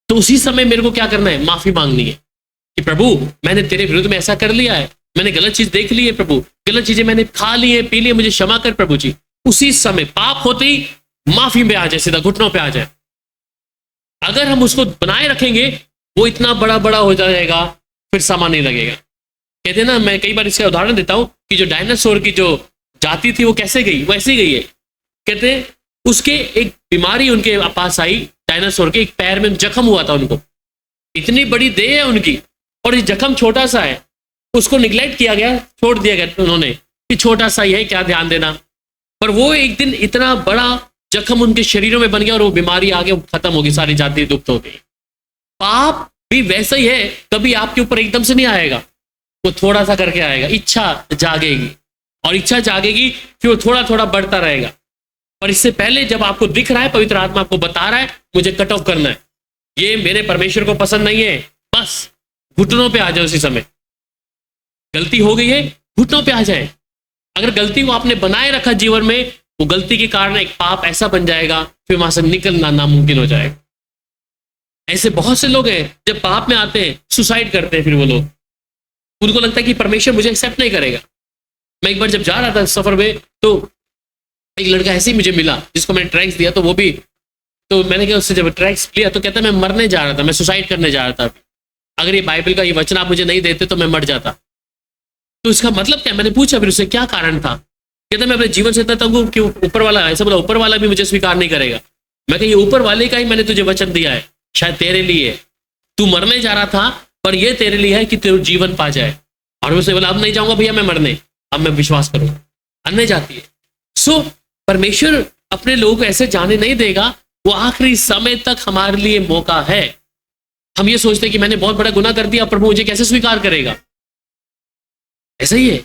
तो उसी समय मेरे को क्या करना है, माफी मांगनी है कि प्रभु मैंने तेरे विरुद्ध में ऐसा कर लिया है, मैंने गलत चीज देख ली है प्रभु, गलत चीजें मैंने खा ली है, पी ली है, मुझे क्षमा कर प्रभु जी। उसी समय पाप होते ही माफी में आ जाए, सीधा घुटनों पे आ जाए। अगर हम उसको बनाए रखेंगे वो इतना बड़ा बड़ा हो जाएगा, फिर समा नहीं लगेगा। कहते हैं ना, मैं कई बार इसका उदाहरण देता हूं कि जो डायनासोर की जो जाति थी वो कैसे गई, वो ऐसे गई है। कहते हैं उसके एक बीमारी उनके पास आई, डायनासोर के एक पैर में जख्म हुआ था उनको, इतनी बड़ी देह है उनकी और ये जख्म छोटा सा है, उसको निगलेक्ट किया गया, छोड़ दिया गया उन्होंने कि छोटा सा ही है क्या ध्यान देना। पर वो एक दिन इतना बड़ा जख्म उनके शरीरों में बन गया और वो बीमारी आगे खत्म होगी, सारी जाति लुप्त हो गई। पाप भी वैसा ही है, कभी आपके ऊपर एकदम से नहीं आएगा, वो थोड़ा सा करके आएगा, इच्छा जागेगी और इच्छा जागेगी, फिर वो थोड़ा थोड़ा बढ़ता रहेगा। पर इससे पहले जब आपको दिख रहा है, पवित्र आत्मा आपको बता रहा है मुझे कट ऑफ करना है, ये मेरे परमेश्वर को पसंद नहीं है, बस घुटनों पे आ जाए। उसी समय गलती हो गई है, घुटनों पे आ जाए। अगर गलती को आपने बनाए रखा जीवन में, वो गलती के कारण एक पाप ऐसा बन जाएगा, फिर वहां से निकलना नामुमकिन हो जाएगा। ऐसे बहुत से लोग हैं जब पाप में आते हैं सुसाइड करते हैं, फिर वो लोग, उनको लगता है कि परमेश्वर मुझे एक्सेप्ट नहीं करेगा। मैं एक बार जब जा रहा था सफर में, तो एक लड़का ऐसे ही मुझे मिला जिसको मैंने ट्रैक्स दिया, तो वो भी, तो मैंने क्या उससे जब ट्रैक्स लिया तो कहता मैं मरने जा रहा था, मैं सुसाइड करने जा रहा था, अगर ये बाइबल का ये वचन आप मुझे नहीं देते तो मैं मर जाता। तो इसका मतलब क्या, मैंने पूछा फिर उससे क्या कारण था। कहता मैं अपने जीवन से इतना तंग हूं कि ऊपर वाला, ऐसा बोला ऊपर वाला भी मुझे स्वीकार नहीं करेगा। मैं कहा ये ऊपर वाले का ही मैंने तुझे वचन दिया है, शायद तेरे लिए, तू मरने जा रहा था पर ये तेरे लिए है कि तेरे जीवन पा जाए। और उसने बोला अब नहीं जाऊंगा भैया मैं मरने, अब मैं विश्वास करूंगा, अन्य जाती है। सो परमेश्वर अपने लोगों को ऐसे जाने नहीं देगा, वो आखिरी समय तक हमारे लिए मौका है। हम ये सोचते हैं कि मैंने बहुत बड़ा गुनाह कर दिया, प्रभु मुझे कैसे स्वीकार करेगा, ऐसा ही है।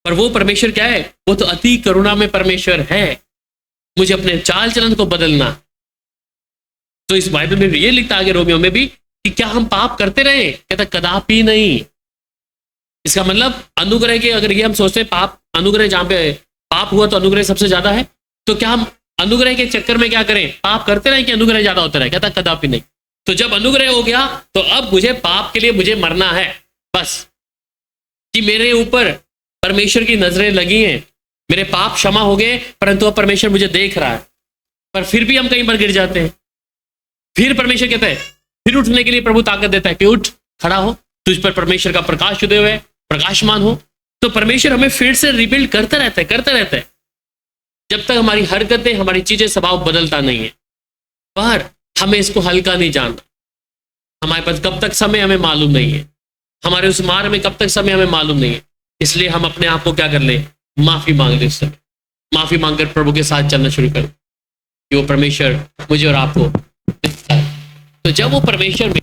पर वो परमेश्वर क्या है, वो तो अति करुणा में परमेश्वर है, मुझे अपने चाल चलन को बदलना। तो इस बाइबल में भी ये लिखता आगे रोमियो में भी कि क्या हम पाप करते रहे, कहता कदापि नहीं। इसका मतलब अनुग्रह के, अगर ये हम सोचते हैं पाप अनुग्रह, जहां पे पाप हुआ तो अनुग्रह सबसे ज्यादा है, तो क्या हम अनुग्रह के चक्कर में क्या करें, पाप करते रहे कि अनुग्रह ज्यादा होता रहे, कहता कदापि नहीं। तो जब अनुग्रह हो गया तो अब मुझे पाप के लिए मुझे मरना है, बस कि मेरे ऊपर परमेश्वर की नजरें लगी हैं, मेरे पाप क्षमा हो गए, परंतु अब परमेश्वर मुझे देख रहा है। पर फिर भी हम कहीं पर गिर जाते हैं। फिर परमेश्वर कहता है, फिर उठने के लिए प्रभु ताकत देता है कि उठ खड़ा हो, तुझ पर परमेश्वर का प्रकाश उदय हुए, प्रकाशमान हो। तो परमेश्वर हमें फिर से रिबिल्ड करता रहता है, करता रहता है, जब तक हमारी हरकतें, हमारी चीजें, स्वभाव बदलता नहीं है। पर हमें इसको हल्का नहीं जानना। हमारे पास कब तक समय हमें मालूम नहीं है, हमारे उस मार्ग में कब तक समय हमें मालूम नहीं है। इसलिए हम अपने आप को क्या कर ले, माफी मांग ले। माफी मांगकर प्रभु के साथ चलना शुरू कर, कि वो परमेश्वर मुझे और आपको दिखता है। तो जब वो परमेश्वर में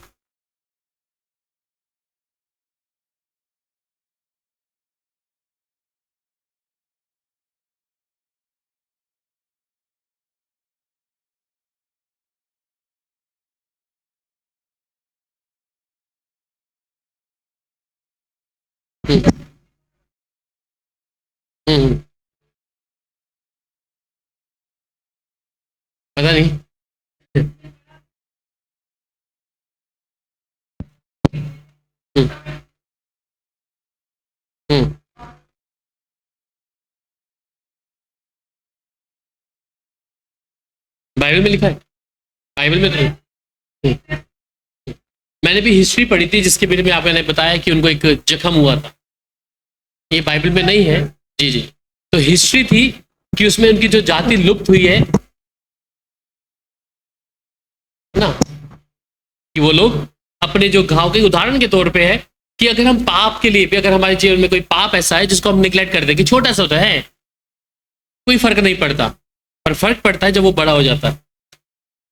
हम्म, पता नहीं। हम्म, हम्म, बाइबल में लिखा है, बाइबल में तो नहीं। मैंने भी हिस्ट्री पढ़ी थी जिसके बारे में आपने बताया कि उनको एक जख्म हुआ था, ये बाइबल में नहीं है। जी जी, तो हिस्ट्री थी कि उसमें उनकी जो जाति लुप्त हुई है ना, कि वो लोग अपने जो घाव के उदाहरण के तौर पे है कि अगर हम पाप के लिए भी, अगर हमारे जीवन में कोई पाप ऐसा है जिसको हम निगलेक्ट कर दें कि छोटा सा होता है, कोई फर्क नहीं पड़ता, पर फर्क पड़ता है जब वो बड़ा हो जाता है।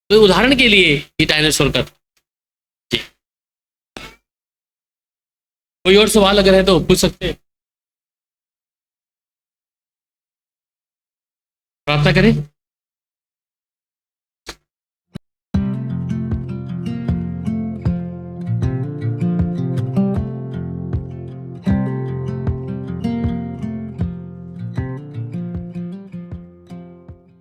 तो उदाहरण के लिए ये डायनासोर का था। जी, कोई और सवाल अगर है तो पूछ सकते हैं। प्रार्थना करें।